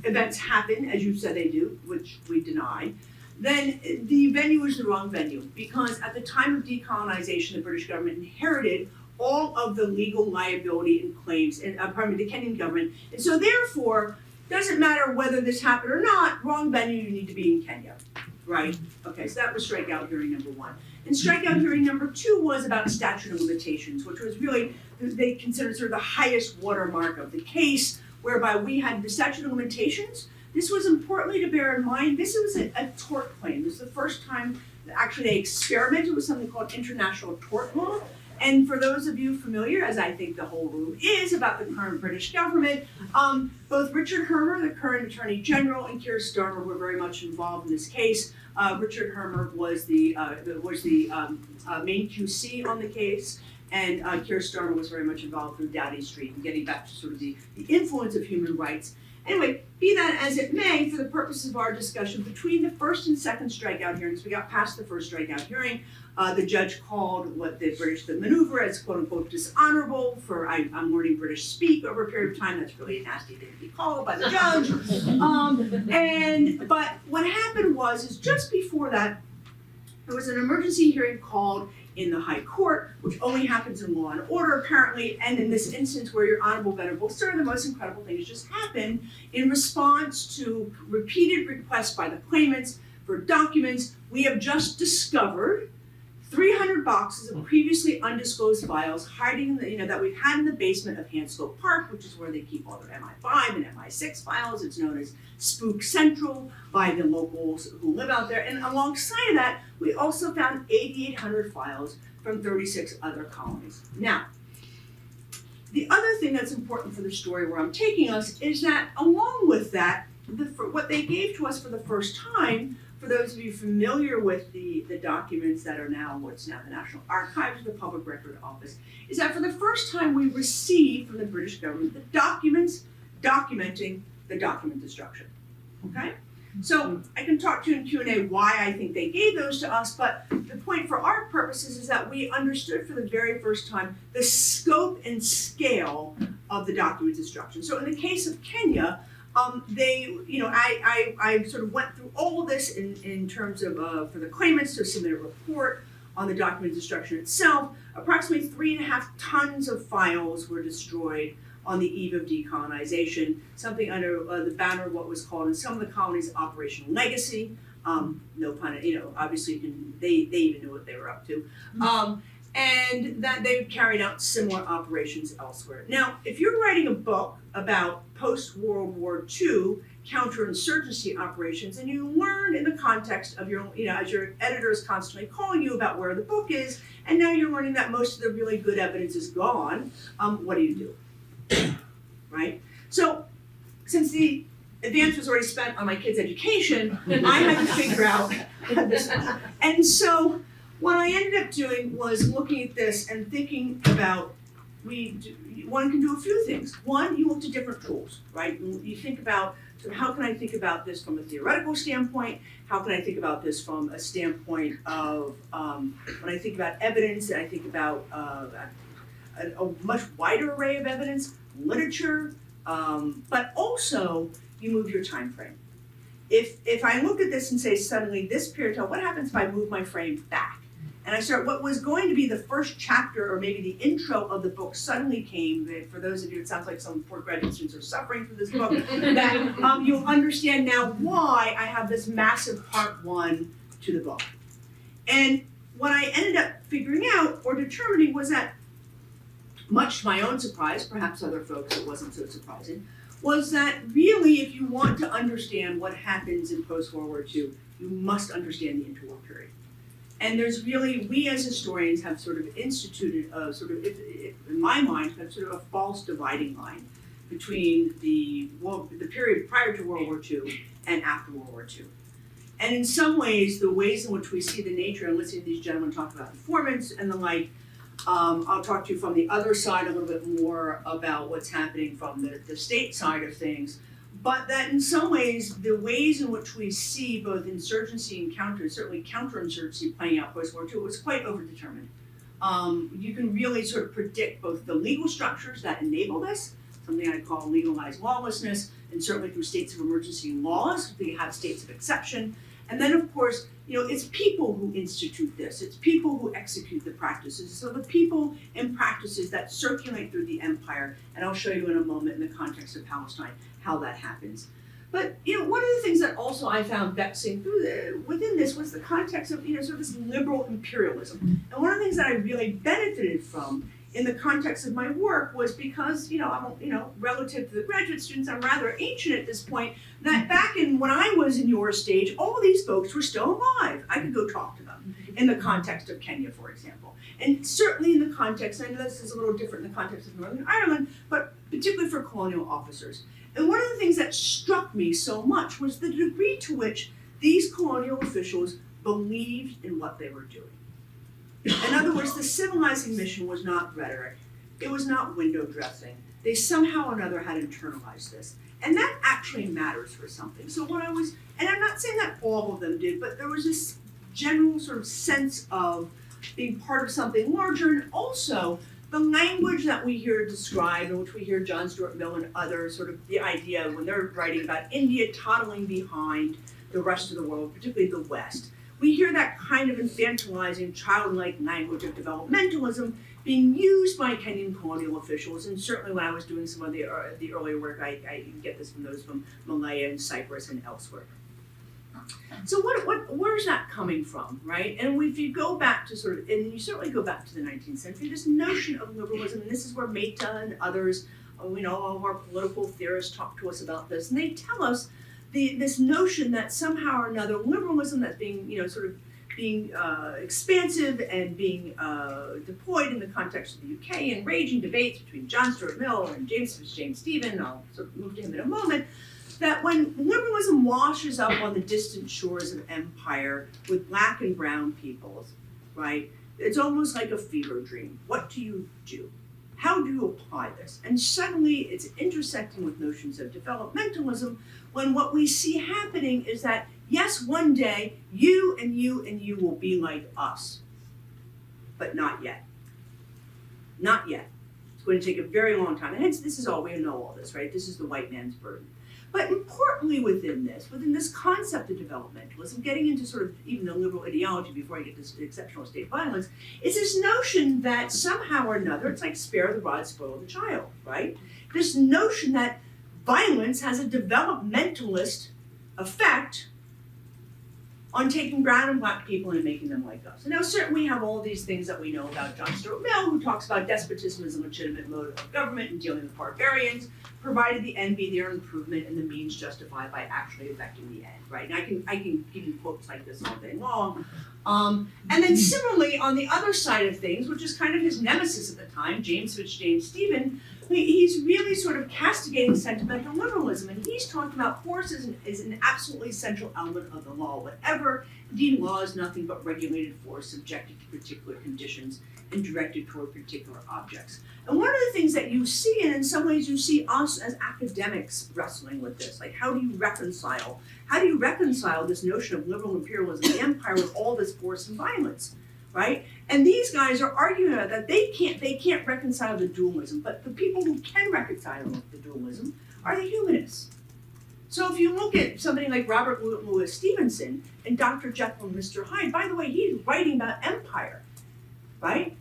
S5: events happen, as you said they do, which we deny, then the venue is the wrong venue, because at the time of decolonization, the British government inherited all of the legal liability and claims, and the Kenyan government, and so therefore, doesn't matter whether this happened or not, wrong venue, you need to be in Kenya, right? Okay, so that was strikeout hearing number one. And strikeout hearing number two was about statute of limitations, which was really, they considered sort of the highest watermark of the case, whereby we had the statute of limitations. This was importantly to bear in mind, this was a tort claim. This is the first time that actually they experimented with something called international tort law. And for those of you familiar, as I think the whole room is, about the current British government, both Richard Hermer, the current Attorney General, and Keir Starmer were very much involved in this case. Richard Hermer was the main QC on the case, and Keir Starmer was very much involved through Dowdy Street and getting back to sort of the influence of human rights. Anyway, be that as it may, for the purposes of our discussion, between the first and second strikeout hearings, we got past the first strikeout hearing. The judge called what the maneuver as quote unquote dishonorable for, I'm learning British speak over a period of time. That's really a nasty thing to be called by the judge. But what happened was just before that, there was an emergency hearing called in the High Court, which only happens in Law and Order apparently, and in this instance where your Honorable Venerable Sir, the most incredible thing has just happened in response to repeated requests by the claimants for documents. We have just discovered 300 boxes of previously undisclosed files hiding in the, that we've had in the basement of Hanscott Park, which is where they keep all their MI5 and MI6 files. It's known as Spook Central by the locals who live out there. And alongside of that, we also found 8,800 files from 36 other colonies. Now, the other thing that's important for the story where I'm taking us is that along with that, what they gave to us for the first time, for those of you familiar with the documents that are now what's now the National Archives, the Public Record Office, is that for the first time we received from the British government the documents documenting the document destruction. Okay? So I can talk to you in Q&A why I think they gave those to us, but the point for our purposes is that we understood for the very first time the scope and scale of the document destruction. So in the case of Kenya, I sort of went through all of this in terms of for the claimants to submit a report on the document destruction itself. Approximately 3.5 tons of files were destroyed on the eve of decolonization, something under the banner of what was called in some of the colonies Operation Legacy. No pun, obviously they even knew what they were up to. and that they've carried out similar operations elsewhere. Now, if you're writing a book about post-World War II counter-insurgency operations, and you learn in the context of your, as your editor is constantly calling you about where the book is, and now you're learning that most of the really good evidence is gone, what do you do? Right? So, since the advance was already spent on my kids' education, I had to figure out this one. And so, what I ended up doing was looking at this and thinking about, one can do a few things. One, you look to different tools, right? You think about, so how can I think about this from a theoretical standpoint? How can I think about this from a standpoint of, when I think about evidence, and I think about a much wider array of evidence, literature, but also you move your time frame. If I look at this and say suddenly this period of time, what happens if I move my frame back? And I start, what was going to be the first chapter or maybe the intro of the book suddenly came, for those of you, it sounds like some poor graduate students are suffering through this book, that you'll understand now why I have this massive part one to the book. And what I ended up figuring out or determining was that, much to my own surprise, perhaps other folks it wasn't so surprising, was that really if you want to understand what happens in post-World War II, you must understand the interwar period. And there's really, we as historians have sort of instituted a sort of, in my mind, kind of sort of a false dividing line between the period prior to World War II and after World War II. And in some ways, the ways in which we see the nature, and listening to these gentlemen talk about informants and the like, I'll talk to you from the other side a little bit more about what's happening from the state side of things. But that in some ways, the ways in which we see both insurgency and certainly counterinsurgency playing out post-war II was quite overdetermined. You can really sort of predict both the legal structures that enable this, something I call legalized lawlessness, and certainly through states of emergency laws, they have states of exception. And then of course, it's people who institute this, it's people who execute the practices. So the people and practices that circulate through the empire, and I'll show you in a moment in the context of Palestine, how that happens. But one of the things that also I found vexing within this was the context of sort of this liberal imperialism. And one of the things that I really benefited from in the context of my work was because I'm relative to the graduate students, I'm rather ancient at this point. That back when I was in your stage, all these folks were still alive. I could go talk to them in the context of Kenya, for example. And certainly in the context, I know this is a little different in the context of Northern Ireland, but particularly for colonial officers. And one of the things that struck me so much was the degree to which these colonial officials believed in what they were doing. In other words, the civilizing mission was not rhetoric. It was not window dressing. They somehow or another had internalized this. And that actually matters for something. So and I'm not saying that all of them did, but there was this general sort of sense of being part of something larger, and also the language that we hear described, in which we hear John Stuart Mill and others, sort of the idea when they're writing about India toddling behind the rest of the world, particularly the West. We hear that kind of infantilizing, childlike language of developmentalism being used by Kenyan colonial officials, and certainly when I was doing some of the earlier work, I get this from those from Malaya and Cyprus and elsewhere. So where's that coming from, right? And if you go back to and you certainly go back to the 19th century, this notion of liberalism, and this is where Mehta and others, all of our political theorists talk to us about this, and they tell us this notion that somehow or another liberalism that's being, being expansive and being deployed in the context of the UK, and raging debates between John Stuart Mill and James Stephen, I'll sort of move to him in a moment, that when liberalism washes up on the distant shores of empire with black and brown peoples, right, it's almost like a fever dream. What do you do? How do you apply this? And suddenly it's intersecting with notions of developmentalism, when what we see happening is that, yes, one day you and you and you will be like us, but not yet. Not yet. It's going to take a very long time. And hence, we know all this, right? This is the white man's burden. But importantly within this concept of developmentalism, getting into sort of even the liberal ideology before I get to exceptional state violence, is this notion that somehow or another, it's like spare the rod, spoil the child, right? This notion that violence has a developmentalist effect
S6: on taking brown and black people and making them like us. And now certainly we have all these things that we know about John Stuart Mill, who talks about despotism as a legitimate mode of government and dealing with barbarians, provided the end be their improvement and the means justified by actually effecting the end, right? And I can give you quotes like this all day long. And then similarly, on the other side of things, which is kind of his nemesis at the time, James Stephen, he's really sort of castigating sentimental liberalism, and he's talking about force as an absolutely central element of the law. Whatever, indeed, law is nothing but regulated force subjected to particular conditions and directed toward particular objects. And one of the things that you see, and in some ways you see us as academics wrestling with this, like how do you reconcile this notion of liberal imperialism and empire with all this force and violence, right? And these guys are arguing that they can't reconcile the dualism, but the people who can reconcile the dualism are the humanists. So if you look at somebody like Robert Louis Stevenson and Dr. Jekyll and Mr. Hyde, by the way, he's writing about empire, right?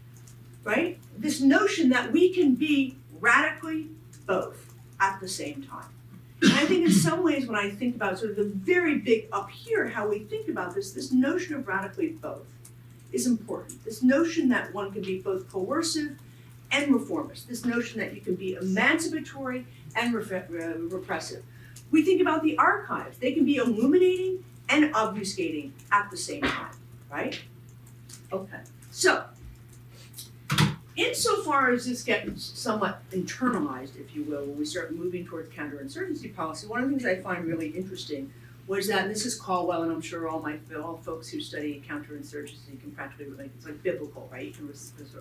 S6: Right? This notion that we can be radically both at the same time. And I think in some ways when I think about sort of the very big up here, how we think about this notion of radically both is important. This notion that one can be both coercive and reformist. This notion that you can be emancipatory and repressive. We think about the archives. They can be illuminating and obfuscating at the same time, right? Okay, so insofar as this gets somewhat internalized, if you will, when we start moving towards counterinsurgency policy, one of the things I find really interesting was that, and this is Caldwell, and I'm sure all folks who study counterinsurgency can practically relate. It's like biblical, right? You can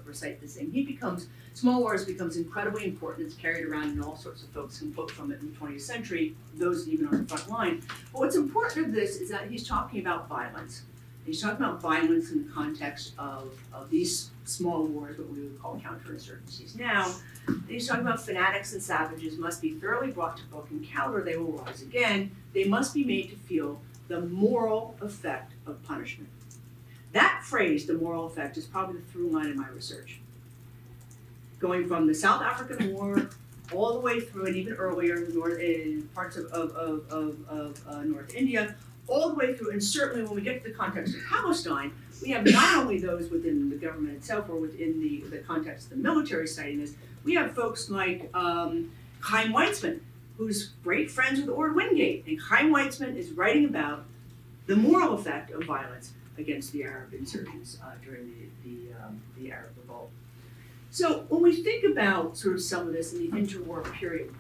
S6: recite this thing. Small wars becomes incredibly important. It's carried around, and all sorts of folks can quote from it in the 20th century, those even on the front line. But what's important of this is that he's talking about violence. He's talking about violence in the context of these small wars, what we would call counterinsurgencies now. And he's talking about fanatics and savages must be thoroughly brought to book and counter, they will rise again. They must be made to feel the moral effect of punishment. That phrase, the moral effect, is probably the through line in my research. Going from the South African War all the way through, and even earlier in parts of North India, all the way through, and certainly when we get to the context of Palestine, we have not only those within the government itself or within the context of the military studying this, we have folks like Chaim Weizmann, who's great friends with Ord Wingate, and Chaim Weizmann is writing about the moral effect of violence against the Arab insurgents during the Arab Revolt. So when we think about sort of some of this in the interwar period,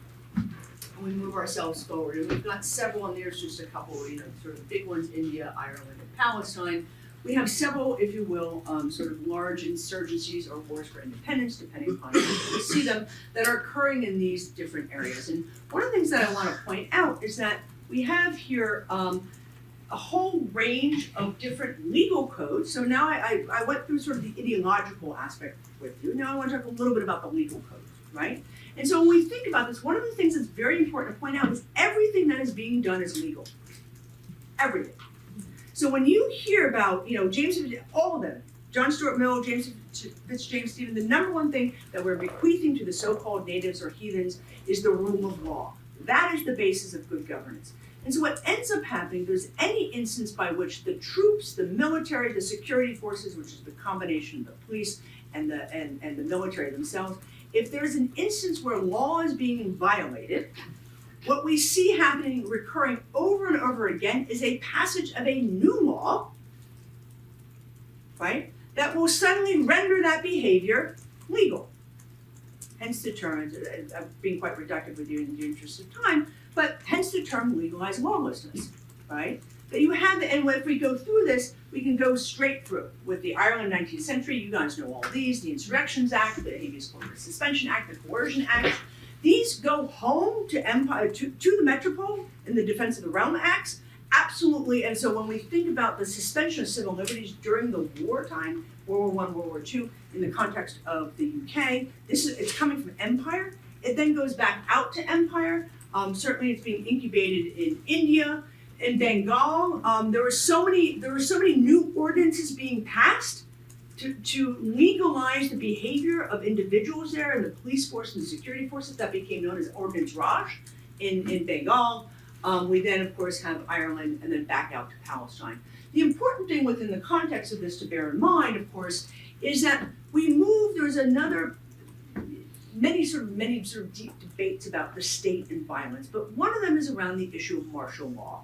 S6: we move ourselves forward, and we've got several, and there's just a couple, sort of big ones, India, Ireland, and Palestine. We have several, if you will, sort of large insurgencies or wars for independence, depending upon how you see them, that are occurring in these different areas. And one of the things that I want to point out is that we have here a whole range of different legal codes. So now I went through sort of the ideological aspect with you. Now I want to talk a little bit about the legal codes, right? And so when we think about this, one of the things that's very important to point out is everything that is being done is legal. Everything. So when you hear about, James, all of them, John Stuart Mill, James Stephen, the number one thing that we're bequeathing to the so-called natives or heathens is the rule of law. That is the basis of good governance. And so what ends up happening, there's any instance by which the troops, the military, the security forces, which is the combination of the police and the military themselves, if there's an instance where law is being violated, what we see happening, recurring over and over again, is a passage of a new law, right, that will suddenly render that behavior legal. Hence the term, I'm being quite reductive with you in the interest of time, but hence the term legalized lawlessness, right? That you have, and if we go through this, we can go straight through. With the Ireland 19th century, you guys know all these, the Insurrections Act, the Habeas Corpus Suspension Act, the Coercion Act. These go home to empire, to the metropole in the Defense of the Realm Acts, absolutely. And so when we think about the suspension of civil liberties during the wartime, World War I, World War II, in the context of the UK, it's coming from empire. It then goes back out to empire. Certainly it's being incubated in India, in Bengal. There were so many new ordinances being passed to legalize the behavior of individuals there, and the police force and the security forces that became known as Ordnance Raj in Bengal. We then, of course, have Ireland and then back out to Palestine. The important thing within the context of this to bear in mind, of course, is that there's many sort of deep debates about the state and violence, but one of them is around the issue of martial law.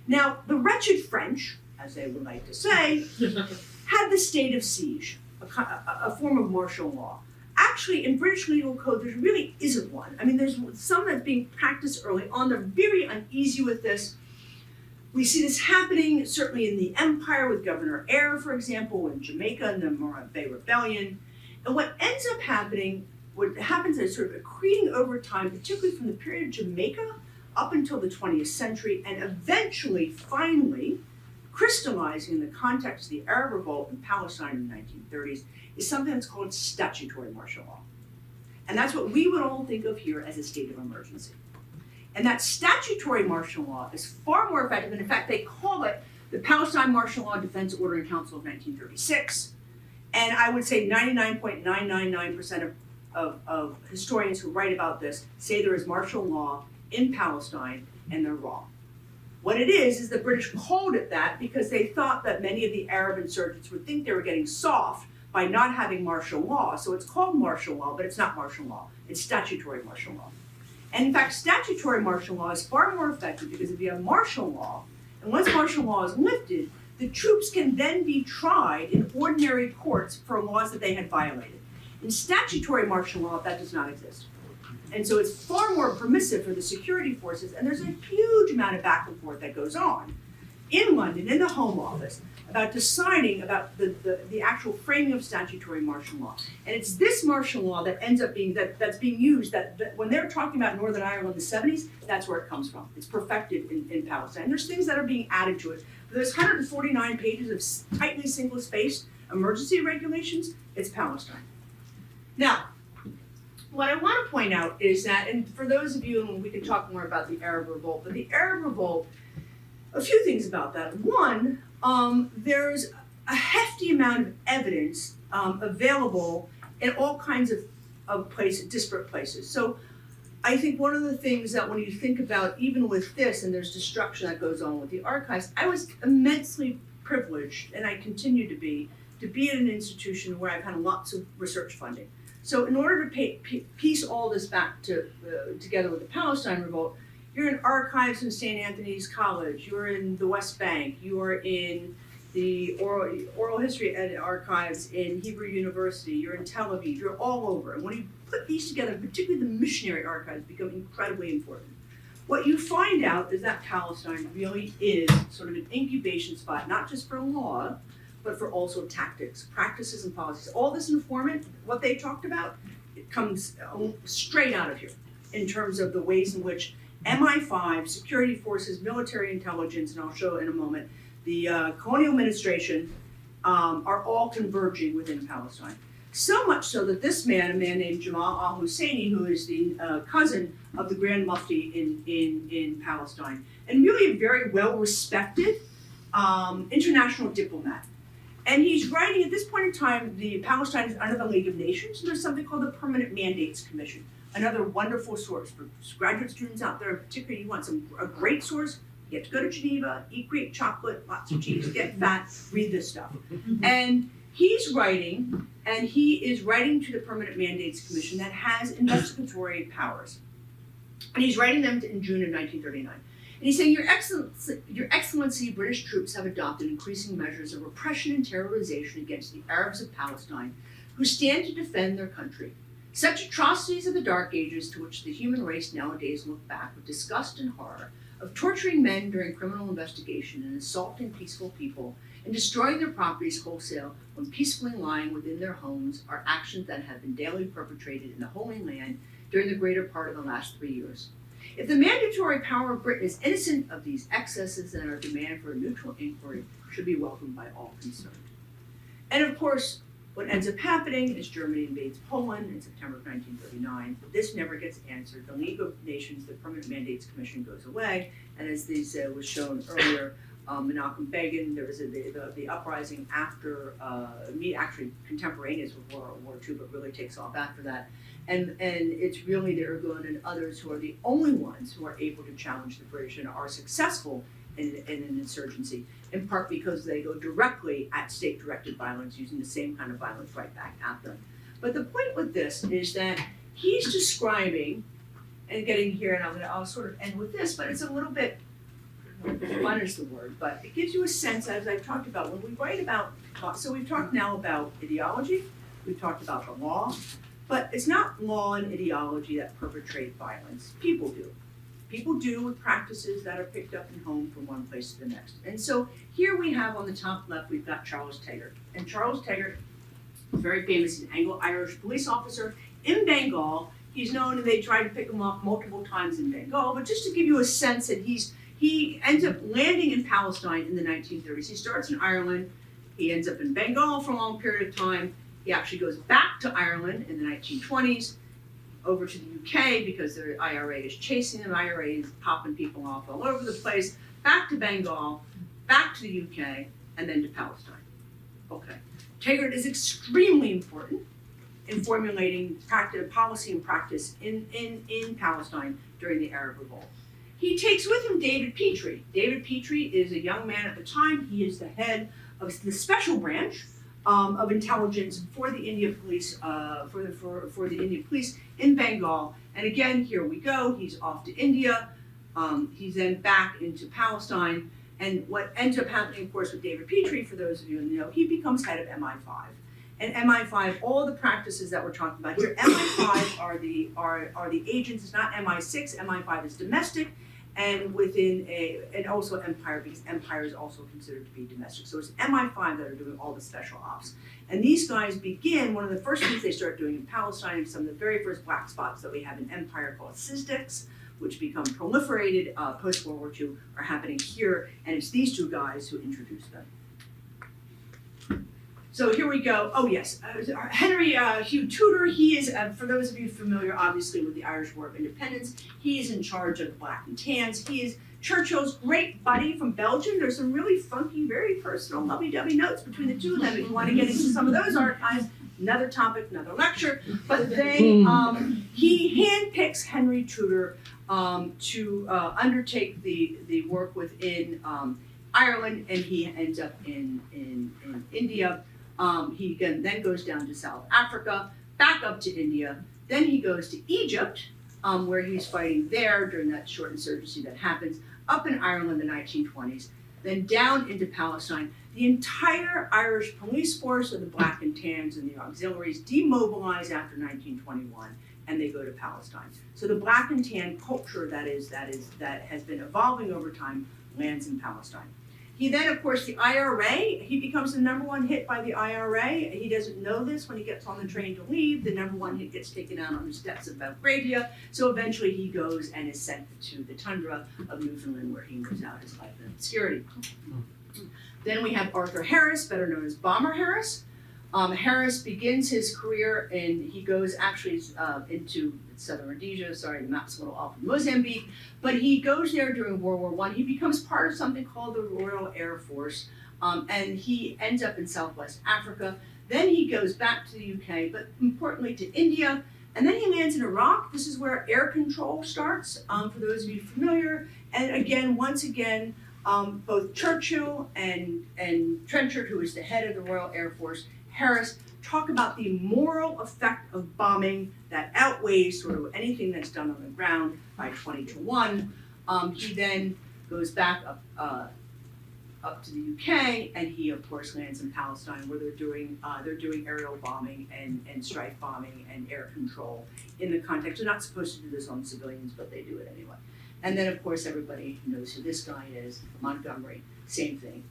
S6: Now, the wretched French, as they would like to say, had the state of siege, a form of martial law. Actually, in British legal code, there really isn't one. I mean, there's some that's being practiced early on. They're very uneasy with this. We see this happening certainly in the Empire with Governor Eyre, for example, in Jamaica in the Morant Bay Rebellion. And what ends up happening, what happens is sort of accreting over time, particularly from the period of Jamaica up until the 20th century, and eventually, finally, crystallizing in the context of the Arab Revolt in Palestine in the 1930s, is something that's called statutory martial law. And that's what we would all think of here as a state of emergency. And that statutory martial law is far more effective, and in fact they call it the Palestine Martial Law Defense Order and Council of 1936. And I would say 99.999% of historians who write about this say there is martial law in Palestine, and they're wrong. What it is the British called it that because they thought that many of the Arab insurgents would think they were getting soft by not having martial law. So it's called martial law, but it's not martial law. It's statutory martial law. And in fact, statutory martial law is far more effective because if you have martial law, and once martial law is lifted, the troops can then be tried in ordinary courts for laws that they had violated. In statutory martial law, that does not exist. And so it's far more permissive for the security forces, and there's a huge amount of back and forth that goes on in London, in the Home Office, about deciding about the actual framing of statutory martial law. And it's this martial law that ends up being, that's being used, that when they're talking about Northern Ireland in the 70s, that's where it comes from. It's perfected in Palestine. There's things that are being added to it. But there's 149 pages of tightly single-spaced emergency regulations. It's Palestine. Now, what I want to point out is that, and for those of you, and we can talk more about the Arab Revolt, but the Arab Revolt, a few things about that. One, there's a hefty amount of evidence available in all kinds of places, disparate places. So I think one of the things that when you think about, even with this, and there's destruction that goes on with the archives, I was immensely privileged, and I continue to be at an institution where I've had lots of research funding. So in order to piece all this back together with the Palestine Revolt, you're in archives in St. Anthony's College, you're in the West Bank, you're in the oral history archives in Hebrew University, you're in Tel Aviv, you're all over. And when you put these together, particularly the missionary archives become incredibly important. What you find out is that Palestine really is sort of an incubation spot, not just for law, but for also tactics, practices, and policies. All this informant, what they talked about, it comes straight out of here in terms of the ways in which MI5, security forces, military intelligence, and I'll show in a moment, the colonial administration are all converging within Palestine. So much so that this man, a man named Jamal al-Husseini, who is the cousin of the Grand Mufti in Palestine, and really a very well-respected international diplomat. And he's writing, at this point in time, Palestine is under the League of Nations, and there's something called the Permanent Mandates Commission, another wonderful source for graduate students out there. Particularly, you want a great source, you have to go to Geneva, eat Greek chocolate, lots of cheese, get fat, read this stuff. And he's writing, and he is writing to the Permanent Mandates Commission that has investigatory powers. And he's writing them in June of 1939. And he's saying, Your Excellency, British troops have adopted increasing measures of repression and terrorization against the Arabs of Palestine who stand to defend their country. Such atrocities of the Dark Ages to which the human race nowadays look back with disgust and horror, of torturing men during criminal investigation and assaulting peaceful people and destroying their properties wholesale when peacefully lying within their homes, are actions that have been daily perpetrated in the Holy Land during the greater part of the last 3 years. If the mandatory power of Britain is innocent of these excesses, then our demand for a neutral inquiry should be welcomed by all concerned. And of course, what ends up happening is Germany invades Poland in September of 1939. But this never gets answered. The League of Nations, the Permanent Mandates Commission, goes away, and as this was shown earlier, Menachem Begin. There was the uprising after, actually contemporaneous with World War II, but really takes off after that. And it's really the Irgun and others who are the only ones who are able to challenge the British and are successful in an insurgency, in part because they go directly at state-directed violence, using the same kind of violence right back at them. But the point with this is that he's describing, and getting here, and I'll sort of end with this, but it's a little bit, fun is the word, but it gives you a sense, as I've talked about, when we write about, so we've talked now about ideology, we've talked about the law, but it's not law and ideology that perpetrate violence. People do. People do with practices that are picked up and home from one place to the next. And so here we have on the top left, we've got Charles Taggart. And Charles Taggart is very famous, he's an Anglo-Irish police officer in Bengal. He's known, and they tried to pick him up multiple times in Bengal, but just to give you a sense that he ends up landing in Palestine in the 1930s. He starts in Ireland, he ends up in Bengal for a long period of time. He actually goes back to Ireland in the 1920s, over to the UK because the IRA is chasing them. IRA is popping people off all over the place. Back to Bengal, back to the UK, and then to Palestine. Okay. Taggart is extremely important in formulating policy and practice in Palestine during the Arab Revolt. He takes with him David Petrie. David Petrie is a young man at the time. He is the head of the special branch of intelligence for the India police, for the India police in Bengal. And again, here we go. He's off to India. He's then back into Palestine. And what ends up happening, of course, with David Petrie, for those of you who know, he becomes head of MI5. And MI5, all the practices that we're talking about here, MI5 are the agents. It's not MI6. MI5 is domestic. And and also Empire, because Empire is also considered to be domestic. So it's MI5 that are doing all the special ops. And these guys begin, one of the first things they start doing in Palestine, and some of the very first black spots that we have in Empire called cystics, which become proliferated post-World War II, are happening here. And it's these two guys who introduce them. So here we go. Oh yes, Henry Hugh Tudor. He is, for those of you familiar, obviously, with the Irish War of Independence, he is in charge of the Black and Tans. He is Churchill's great buddy from Belgium. There's some really funky, very personal, lovey-dovey notes between the two of them. If you want to get into some of those archives, another topic, another lecture. But he handpicks Henry Tudor to undertake the work within Ireland, and he ends up in India. He then goes down to South Africa, back up to India. Then he goes to Egypt, where he's fighting there during that short insurgency that happens, up in Ireland in the 1920s, then down into Palestine. The entire Irish police force of the Black and Tans and the auxiliaries demobilize after 1921, and they go to Palestine. So the Black and Tan culture that has been evolving over time lands in Palestine. He then, of course, the IRA, he becomes the number one hit by the IRA. He doesn't know this when he gets on the train to leave. The number one hit gets taken out on the steps of Belgravia. So eventually he goes and is sent to the tundra of Newfoundland, where he moves out his life in obscurity. Then we have Arthur Harris, better known as Bomber Harris. Harris begins his career, and he goes actually into southern Rhodesia. Sorry, the map's a little off, Mozambique. But he goes there during World War I. He becomes part of something called the Royal Air Force, and he ends up in Southwest Africa. Then he goes back to the UK, but importantly to India. And then he lands in Iraq. This is where air control starts, for those of you familiar. And again, once again, both Churchill and Trenchard, who is the head of the Royal Air Force, Harris, talk about the moral effect of bombing that outweighs sort of anything that's done on the ground by 20-1. He then goes back up to the UK, and he of course lands in Palestine, where they're doing aerial bombing and strike bombing and air control in the context. They're not supposed to do this on civilians, but they do it anyway. And then of course everybody knows who this guy is, Montgomery, same thing.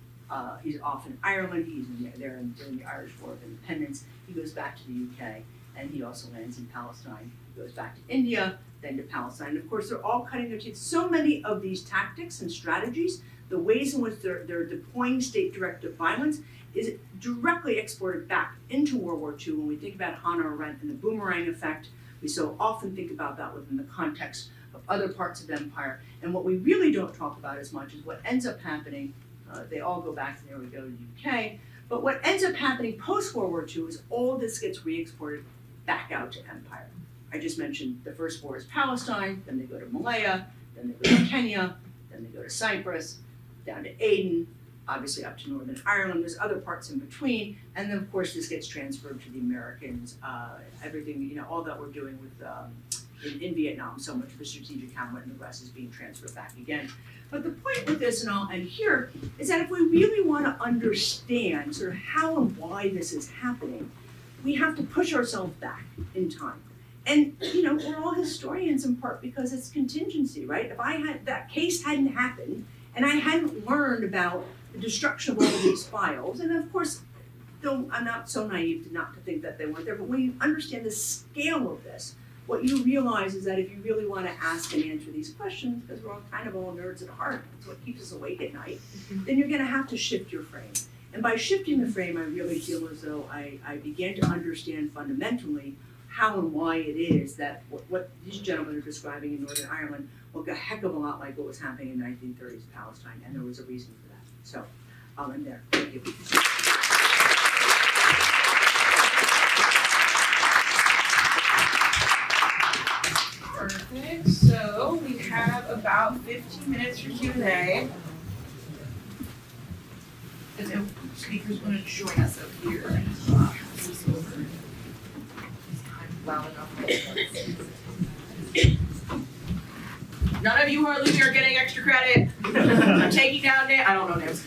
S6: He's off in Ireland, he's there during the Irish War of Independence. He goes back to the UK, and he also lands in Palestine. He goes back to India, then to Palestine. And of course, they're all cutting their teeth. So many of these tactics and strategies, the ways in which they're deploying state-directed violence, is directly exported back into World War II. When we think about Hannah Arendt and the boomerang effect, we so often think about that within the context of other parts of empire. And what we really don't talk about as much is what ends up happening. They all go back, there we go, to the UK. But what ends up happening post-World War II is all this gets re-exported back out to empire. I just mentioned the first war is Palestine, then they go to Malaya, then they go to Kenya, then they go to Cyprus, down to Aden, obviously up to Northern Ireland, there's other parts in between, and then of course this gets transferred to the Americans, everything, all that we're doing with in Vietnam, so much of the strategic Hamlet and the rest is being transferred back again. But the point with this, and I'll end here, is that if we really want to understand sort of how and why this is happening, we have to push ourselves back in time. And, we're all historians in part because it's contingency, right? If that case hadn't happened, and I hadn't learned about the destruction of all of these files, and of course, though I'm not so naive not to think that they weren't there, but when you understand the scale of this, what you realize is that if you really want to ask and answer these questions, because we're all kind of all nerds at heart, that's what keeps us awake at night, then you're going to have to shift your frame. And by shifting the frame, I really feel as though I began to understand fundamentally how and why it is that what these gentlemen are describing in Northern Ireland look a heck of a lot like what was happening in 1930s Palestine, and there was a reason for that. So I'll end there. Thank you.
S1: Perfect. So we have about 15 minutes for Q&A. And if speakers want to join us up here and pass this over. I'm loud enough. None of you who are leaving are getting extra credit. I'm taking down names. I don't know names.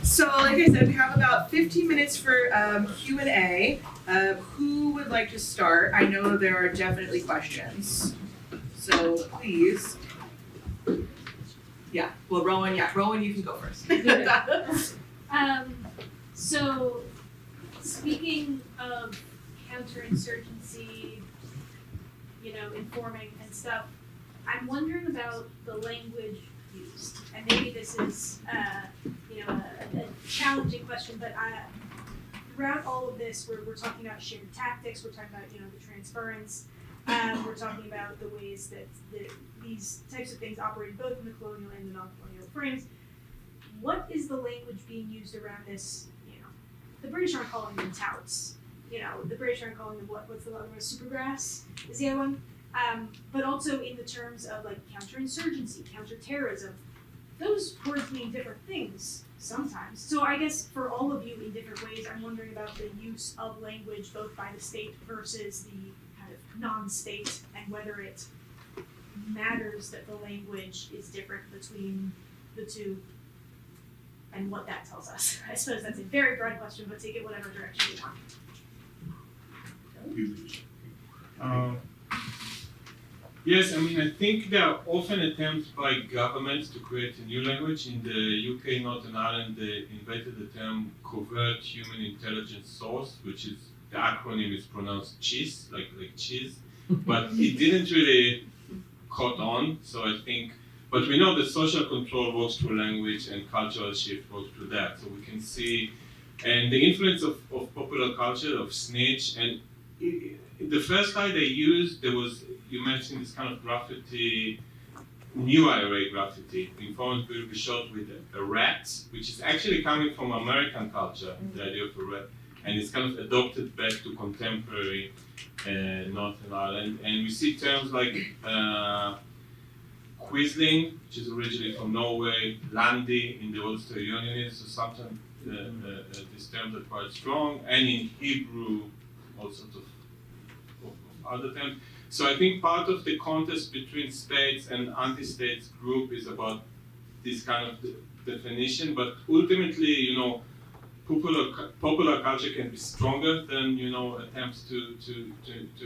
S1: So like I said, we have about 15 minutes for Q&A. Who would like to start? I know there are definitely questions. So please. Yeah, well Rowan, you can go first.
S7: So speaking of counterinsurgency, informing and stuff, I'm wondering about the language used. And maybe this is, a challenging question, but throughout all of this, we're talking about shared tactics, we're talking about, the transference, we're talking about the ways that these types of things operate both in the colonial and the non-colonial frames. What is the language being used around this? The British aren't calling them touts. The British aren't calling them what's the other one? Supergrass is the other one. But also in the terms of like counterinsurgency, counterterrorism, those words mean different things sometimes. So I guess for all of you in different ways, I'm wondering about the use of language both by the state versus the kind of non-state, and whether it matters that the language is different between the two and what that tells us. I suppose that's a very broad question, but take it whatever direction you want.
S4: Yes, I think there are often attempts by governments to create a new language. In the UK, Northern Ireland, they invented the term covert human intelligence source, which is, the acronym is pronounced CHIS, like cheese, but it didn't really caught on, so I think, but we know that social control works through language and cultural shift works through that, so we can see, and the influence of popular culture, of snitch, and the first slide they used, you mentioned this kind of graffiti, new IRA graffiti. Informants will be shot with a rat, which is actually coming from American culture, the idea of a rat, and it's kind of adopted back to contemporary Northern Ireland. And we see terms like Quisling, which is originally from Norway, Landi in the Ulster Unionist, so sometimes these terms are quite strong, and in Hebrew, all sorts of other terms. So I think part of the contest between states and anti-states group is about this kind of definition, but ultimately, popular culture can be stronger than, attempts to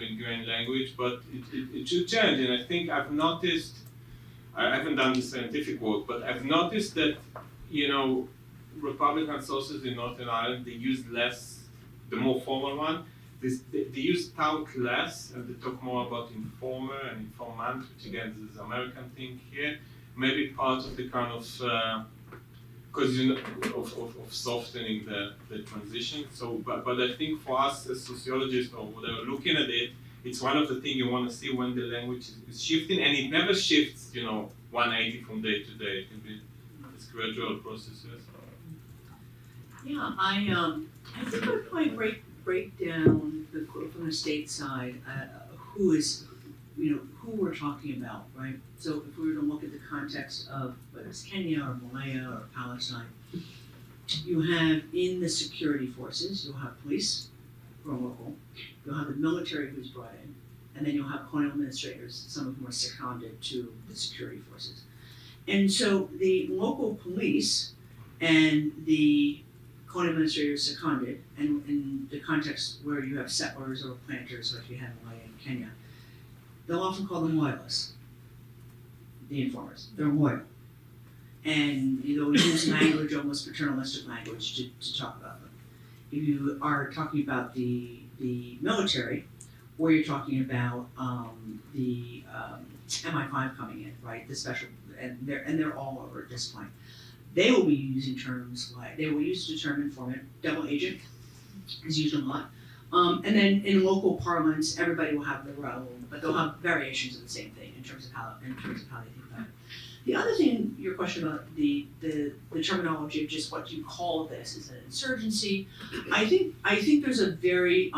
S4: ingrain language, but it should change. And I think I've noticed, I haven't done the scientific work, but I've noticed that, Republican sources in Northern Ireland, they use less, the more formal one. They use tout less, and they talk more about informer and informant, which again is an American thing here. Maybe part of the kind of, because of softening the transition. So, but I think for us as sociologists or whatever, looking at it, it's one of the things you want to see when the language is shifting, and it never shifts, 180 from day to day. It can be it's gradual processes.
S6: Yeah, I think I would probably break down from the state side, who is, who we're talking about, right? So if we were to look at the context of whether it's Kenya or Malaya or Palestine, you have in the security forces, you'll have police who are local, you'll have the military who's brought in, and then you'll have colonial administrators, some of whom are seconded to the security forces. And so the local police and the colonial administrators seconded, and in the context where you have settlers or planters, like you have in Malaya and Kenya, they'll often call them loyalists, the informers. They're loyal. And they'll use language, almost paternalistic language, to talk about them. If you are talking about the military, or you're talking about the MI5 coming in, right? The special, and they're all over at this point. They will be using terms like, they will use the term informant, double agent is used a lot. And then in local parlance, everybody will have their own, but they'll have variations of the same thing in terms of how they think about it. The other thing, your question about the terminology of just what you call this is an insurgency. I think there's a very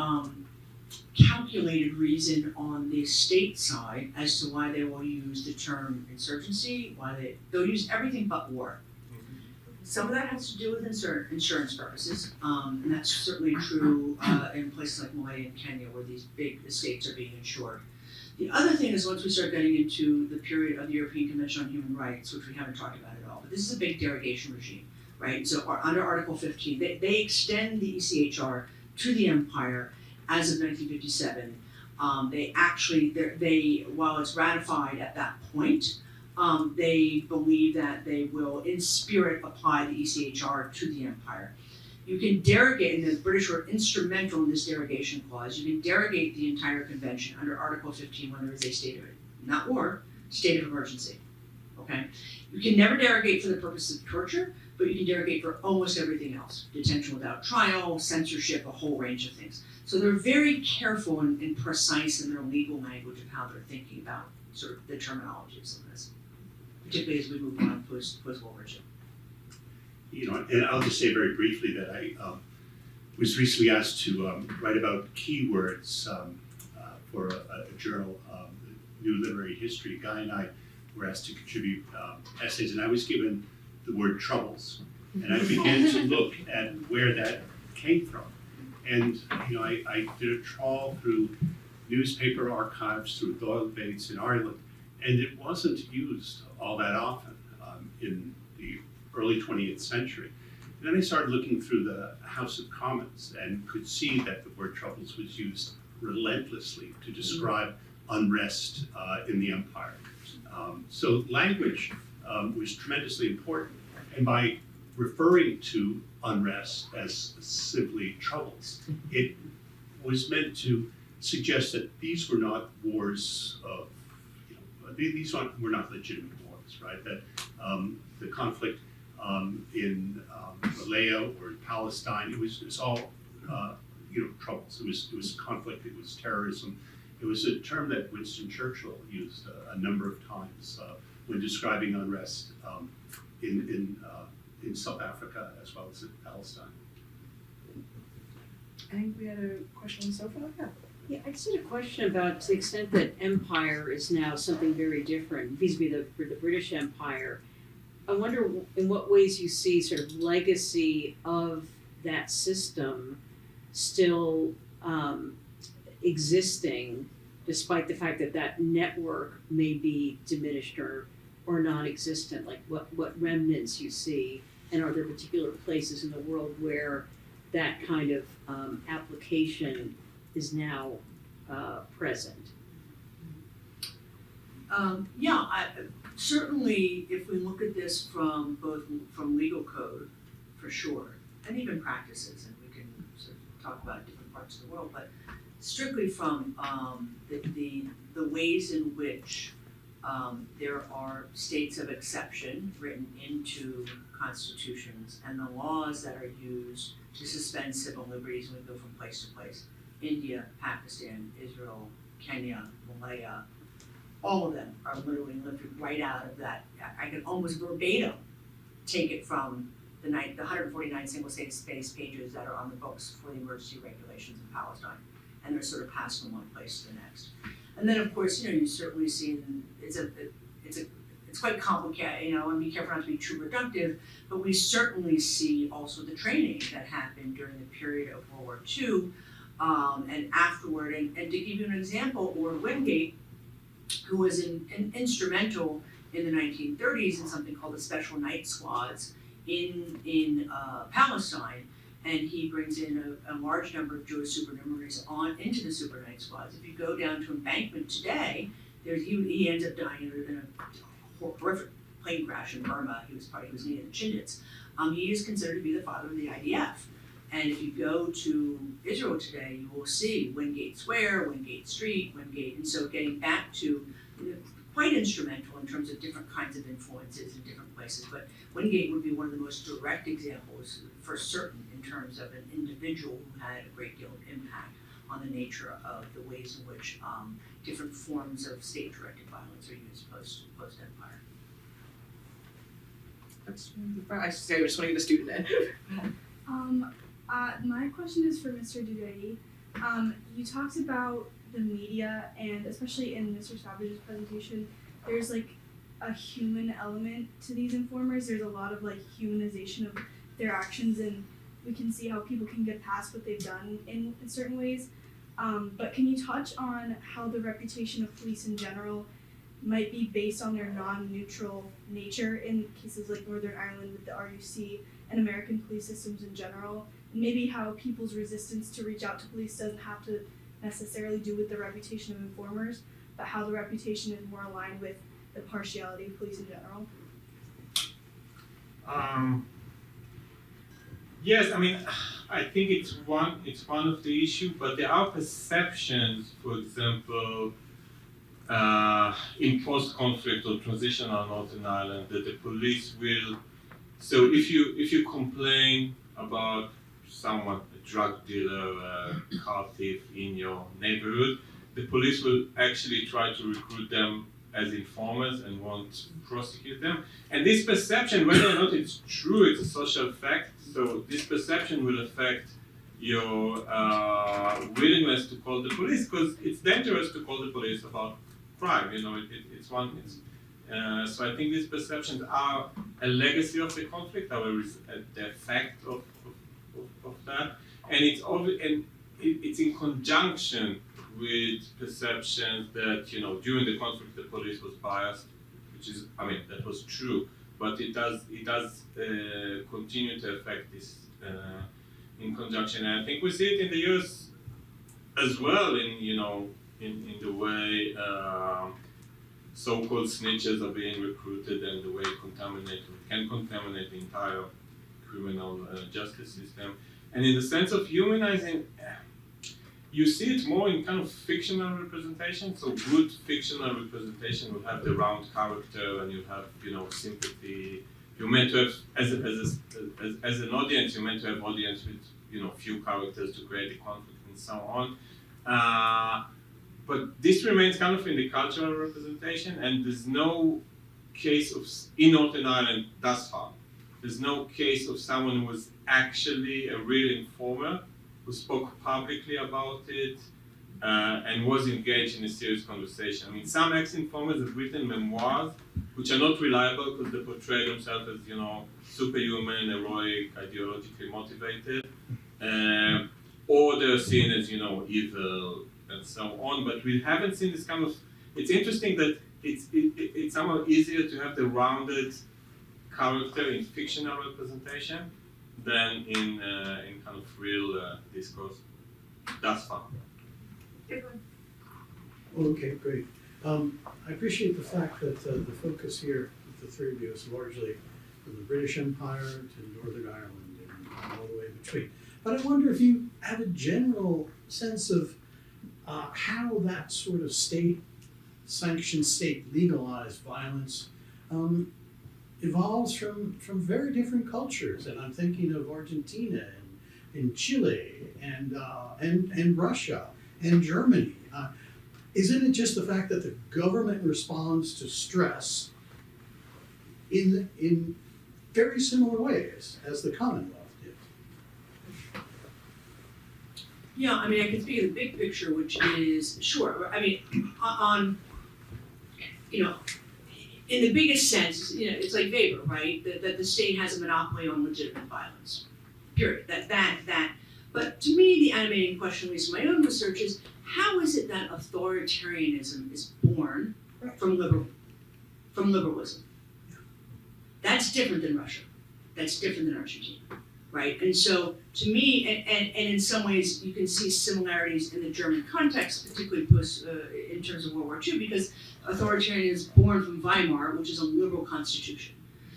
S6: calculated reason on the state side as to why they will use the term insurgency. They'll use everything but war. Some of that has to do with insurance purposes, and that's certainly true in places like Malaya and Kenya, where these big estates are being insured. The other thing is, once we start getting into the period of the European Convention on Human Rights, which we haven't talked about at all, but this is a big derogation regime, right? So under Article 15, they extend the ECHR to the empire as of 1957. They while it's ratified at that point, they believe that they will, in spirit, apply the ECHR to the empire. You can derogate, and the British were instrumental in this derogation clause, you can derogate the entire convention under Article 15 when there is a state of, not war, state of emergency, okay? You can never derogate for the purpose of torture, but you can derogate for almost everything else. Detention without trial, censorship, a whole range of things. So they're very careful and precise in their legal language of how they're thinking about sort of the terminology of some of this, particularly as we move on post-World War II.
S2: And I'll just say very briefly that I was recently asked to write about keywords for a journal, New Literary History. Guy and I were asked to contribute essays, and I was given the word troubles. And I began to look at where that came from. And I did a trawl through newspaper archives, through Doyle Bates in Ireland, and it wasn't used all that often in the early 20th century. And then I started looking through the House of Commons and could see that the word troubles was used relentlessly to describe unrest in the empire. So language was tremendously important. And by referring to unrest as simply troubles, it was meant to suggest that these were not wars of, these were not legitimate wars, right? That the conflict in Malaya or in Palestine, it was all troubles. It was conflict. It was terrorism. It was a term that Winston Churchill used a number of times when describing unrest in South Africa as well as in Palestine.
S5: I think we had a question on the sofa. Yeah.
S8: Yeah, I just had a question about, to the extent that empire is now something very different vis-a-vis the British Empire. I wonder in what ways you see sort of legacy of that system still existing, despite the fact that that network may be diminished or non-existent. Like what remnants you see, and are there particular places in the world where that kind of application is now present?
S6: Certainly, if we look at this from legal code, for sure, and even practices, and we can sort of talk about different parts of the world, but strictly from the ways in which there are states of exception written into constitutions and the laws that are used to suspend civil liberties when we go from place to place. India, Pakistan, Israel, Kenya, Malaya, all of them are literally lifted right out of that. I can almost verbatim take it from the 149 single-space pages that are on the books for the emergency regulations in Palestine, and they're sort of passed from one place to the next. And then, of course, you certainly see it's quite complicated, and be careful not to be too reductive, but we certainly see also the training that happened during the period of World War II and afterward. And to give you an example, Lord Wingate, who was instrumental in the 1930s in something called the Special Night Squads in Palestine, and he brings in a large number of Jewish supernumeraries into the Super Night Squads. If you go down to Embankment today, he ends up dying in a horrific plane crash in Burma. He was near the Chindits. He is considered to be the father of the IDF. And if you go to Israel today, you will see Wingate Square, Wingate Street, Wingate, and so getting back to quite instrumental in terms of different kinds of influences in different places. But Wingate would be one of the most direct examples for certain in terms of an individual who had a great deal of impact on the nature of the ways in which different forms of state-directed violence are used post-empire.
S1: I just want to get a student in.
S9: My question is for Mr. Dudai. You talked about the media, and especially in Mr. Savage's presentation, there's like a human element to these informers. There's a lot of humanization of their actions, and we can see how people can get past what they've done in certain ways. But can you touch on how the reputation of police in general might be based on their non-neutral nature in cases like Northern Ireland with the RUC and American police systems in general? And maybe how people's resistance to reach out to police doesn't have to necessarily do with the reputation of informers, but how the reputation is more aligned with the partiality of police in general.
S4: Yes, I think it's one of the issues, but there are perceptions, for example, in post-conflict or transitional Northern Ireland, that the police will. So if you complain about someone, a drug dealer, a car thief in your neighborhood, the police will actually try to recruit them as informers and won't prosecute them. And this perception, whether or not it's true, it's a social fact. So this perception will affect your willingness to call the police, because it's dangerous to call the police about crime. So I think these perceptions are a legacy of the conflict, the effect of that, and it's in conjunction with perceptions that during the conflict the police was biased, which is that was true, but it does continue to affect this in conjunction, and I think we see it in the US as well in the way so-called snitches are being recruited and the way it can contaminate the entire criminal justice system. And in the sense of humanizing, you see it more in kind of fictional representation. So good fictional representation will have the round character, and you have sympathy. You're meant to have as an audience, you're meant to have audience with few characters to create the conflict and so on. But this remains kind of in the cultural representation, and there's no case in Northern Ireland thus far. There's no case of someone who was actually a real informer, who spoke publicly about it, and was engaged in a serious conversation. Some ex-informers have written memoirs, which are not reliable because they portray themselves as, superhuman, heroic, ideologically motivated, or they're seen as, evil, and so on. But we haven't seen this kind of. It's interesting that it's somehow easier to have the rounded character in fictional representation than in kind of real discourse thus far.
S10: Okay, great. I appreciate the fact that the focus here with the three of you is largely from the British Empire to Northern Ireland and all the way in between. But I wonder if you have a general sense of how that sort of state-sanctioned, state-legalized violence evolves from very different cultures. And I'm thinking of Argentina and Chile and Russia and Germany. Isn't it just the fact that the government responds to stress in very similar ways as the Commonwealth did.
S6: Yeah, I mean, I can speak of the big picture, which is, sure, I mean, you know, in the biggest sense, you know, it's like Weber, right? That the state has a monopoly on legitimate violence, period. But to me, the animating question, at least in my own research, is how is it that authoritarianism is born from liberalism? That's different than Russia. That's different than Argentina, right? And so, to me, and in some ways, you can see similarities in the German context, particularly in terms of World War II, because authoritarianism is born from Weimar, which is a liberal constitution.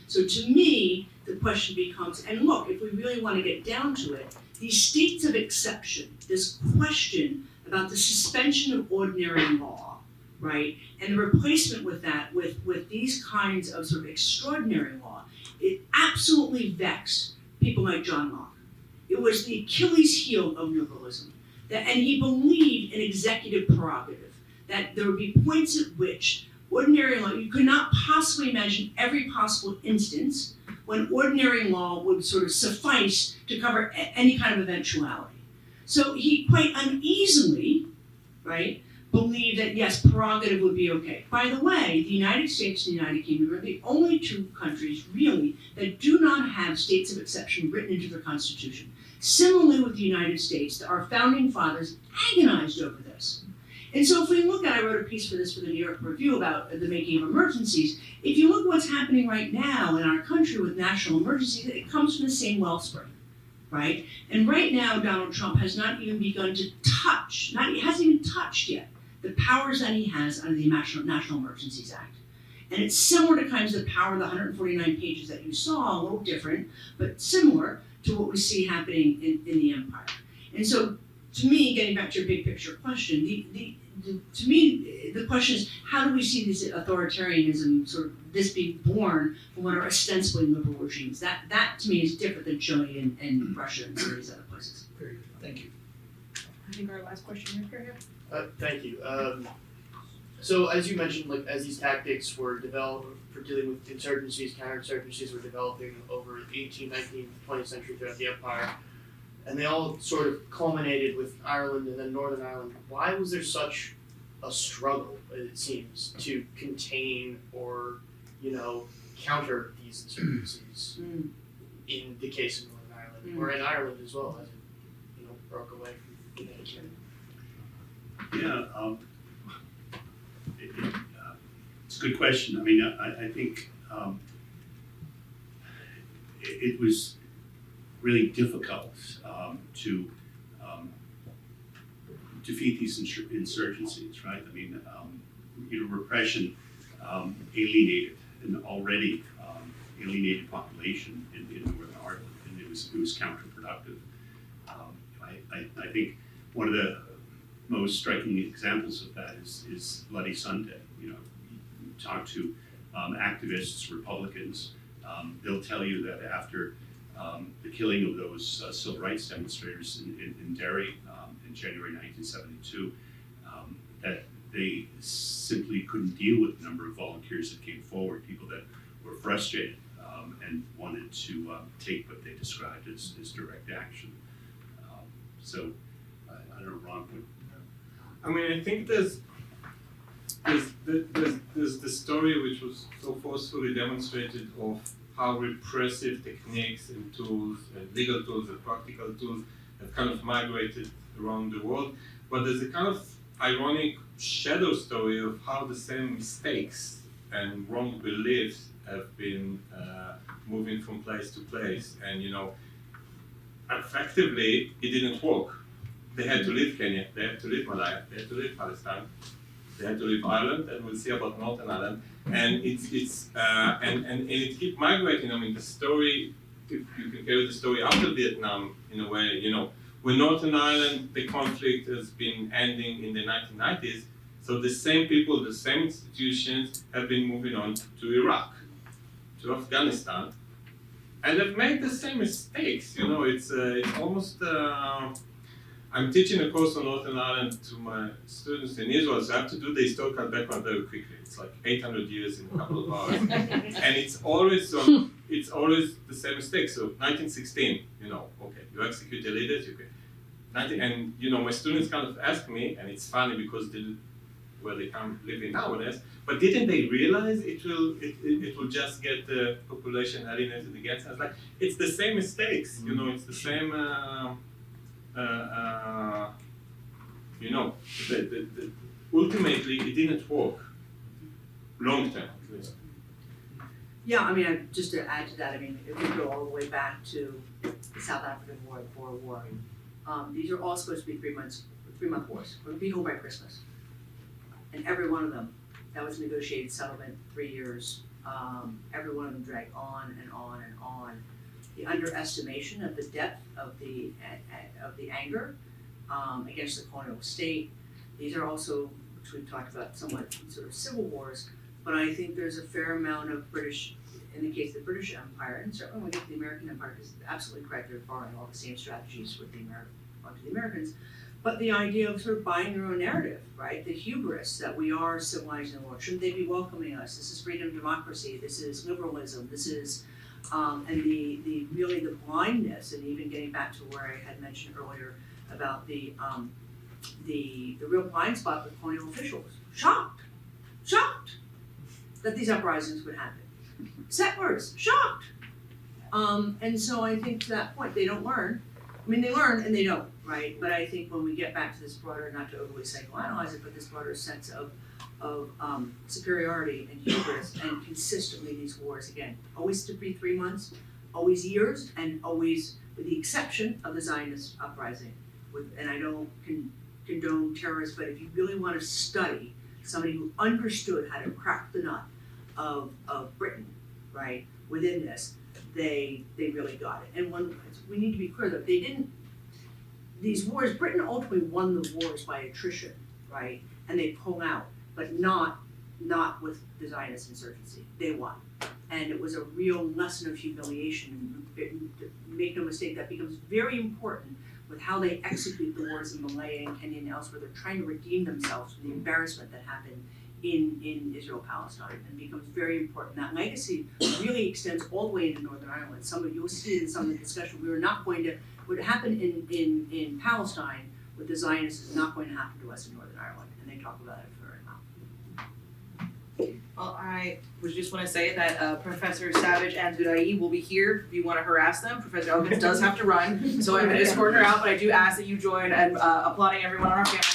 S6: So to me, the question becomes, and look, if we really want to get down to it, these states of exception, this question about the suspension of ordinary law, right, and the replacement with that, with these kinds of sort of extraordinary law, it absolutely vexed people like John Locke. It was the Achilles heel of liberalism, and he believed in executive prerogative, that there would be points at which ordinary law, you could not possibly imagine every possible instance when ordinary law would sort of suffice to cover any kind of eventuality. So he quite uneasily, right, believed that yes, prerogative would be okay. By the way, the United States and the United Kingdom are the only two countries really that do not have states of exception written into their constitution. Similarly with the United States, our founding fathers agonized over this. And so if we look at, I wrote a piece for this for the New York Review about the making of emergencies. If you look at what's happening right now in our country with national emergencies, it comes from the same wellspring, right? And right now, Donald Trump has not even begun to touch, he hasn't even touched yet, the powers that he has under the National Emergencies Act. And it's similar to kinds of power, the 149 pages that you saw, a little different, but similar to what we see happening in the empire. And so, to me, getting back to your big picture question, to me, the question is, how do we see this authoritarianism, sort of this being born from what are ostensibly liberal regimes? That to me is different than Chile and Russia and some of these other places.
S10: Very good, thank you.
S1: I think our last question here.
S11: Thank you. So as you mentioned, like as these tactics were developed for dealing with insurgencies, counter-insurgencies were developing over the 18th, 19th, 20th century throughout the empire, and they all sort of culminated with Ireland and then Northern Ireland. Why was there such a struggle, it seems, to contain or, counter these insurgencies in the case of Northern Ireland, or in Ireland as well, as it, broke away from the United
S2: Yeah, it's a good question. I mean, I think it was really difficult to defeat these insurgencies, right? I mean, repression alienated an already alienated population in Northern Ireland, and it was counterproductive. I think one of the most striking examples of that is Bloody Sunday. You talk to activists, Republicans, they'll tell you that after the killing of those civil rights demonstrators in Derry in January 1972, that they simply couldn't deal with the number of volunteers that came forward, people that were frustrated and wanted to take what they described as direct action. So I don't know, Ron,
S4: I mean, I think there's the story which was so forcefully demonstrated of how repressive techniques and tools and legal tools and practical tools have kind of migrated around the world. But there's a kind of ironic shadow story of how the same mistakes and wrong beliefs have been moving from place to place. And effectively, it didn't work. They had to leave Kenya, they had to leave Malaya, they had to leave Palestine, they had to leave Ireland, and we'll see about Northern Ireland. And and it keeps migrating. I mean, the story, you can carry the story after Vietnam in a way, when Northern Ireland, the conflict has been ending in the 1990s, so the same people, the same institutions have been moving on to Iraq, to Afghanistan, and they've made the same mistakes. It's almost, I'm teaching a course on Northern Ireland to my students in Israel, so I have to do the historical background very quickly. It's like 800 years in a couple of hours. And it's always the same mistake. So 1916, okay, you execute the leaders, and my students kind of ask me, and it's funny because where they come living nowadays, but didn't they realize it will just get the population alienated against us? Like, it's the same mistakes, it's the same ultimately it didn't work long term at least.
S6: Yeah, I mean, just to add to that, I mean, if we go all the way back to the South African War, the Boer War, these are all supposed to be 3-month wars. We'll be home by Christmas. And every one of them, that was negotiated settlement, 3 years. Every one of them dragged on and on and on. The underestimation of the depth of the anger against the colonial state. These are also, which we've talked about somewhat, sort of civil wars. But I think there's a fair amount of British, in the case of the British Empire, and certainly when we get to the American Empire, because it's absolutely correct, they're borrowing all the same strategies with onto the Americans. But the idea of sort of buying their own narrative, right? The hubris that we are civilizing the world. Shouldn't they be welcoming us? This is freedom, democracy. This is liberalism. This is, and the really the blindness, and even getting back to where I had mentioned earlier about the real blind spot with colonial officials. Shocked that these uprisings would happen. Settlers, shocked. And so I think to that point, they don't learn. I mean, they learn and they don't, right? But I think when we get back to this broader, not to overly psychoanalyze it, but this broader sense of superiority and hubris, and consistently these wars, again, always to be 3 months, always years, and always with the exception of the Zionist uprising. And I don't condone terrorists, but if you really want to study somebody who understood how to crack the nut of Britain, right, within this, they really got it. And we need to be clear that they didn't, these wars, Britain ultimately won the wars by attrition, right? And they pull out, but not with the Zionist insurgency. They won. And it was a real lesson of humiliation. Make no mistake, that becomes very important with how they execute the wars in Malaya and Kenya and elsewhere. They're trying to redeem themselves from the embarrassment that happened in Israel-Palestine, and becomes very important. That legacy really extends all the way into Northern Ireland. You'll see in some of the discussion, what happened in Palestine with the Zionists is not going to happen to us in Northern Ireland, and they talk about it very well.
S1: Well, I just want to say that Professor Savage and Dudai will be here if you want to harass them. Professor Elkins does have to run, so I'm going to escort her out, but I do ask that you join in applauding everyone on our panel.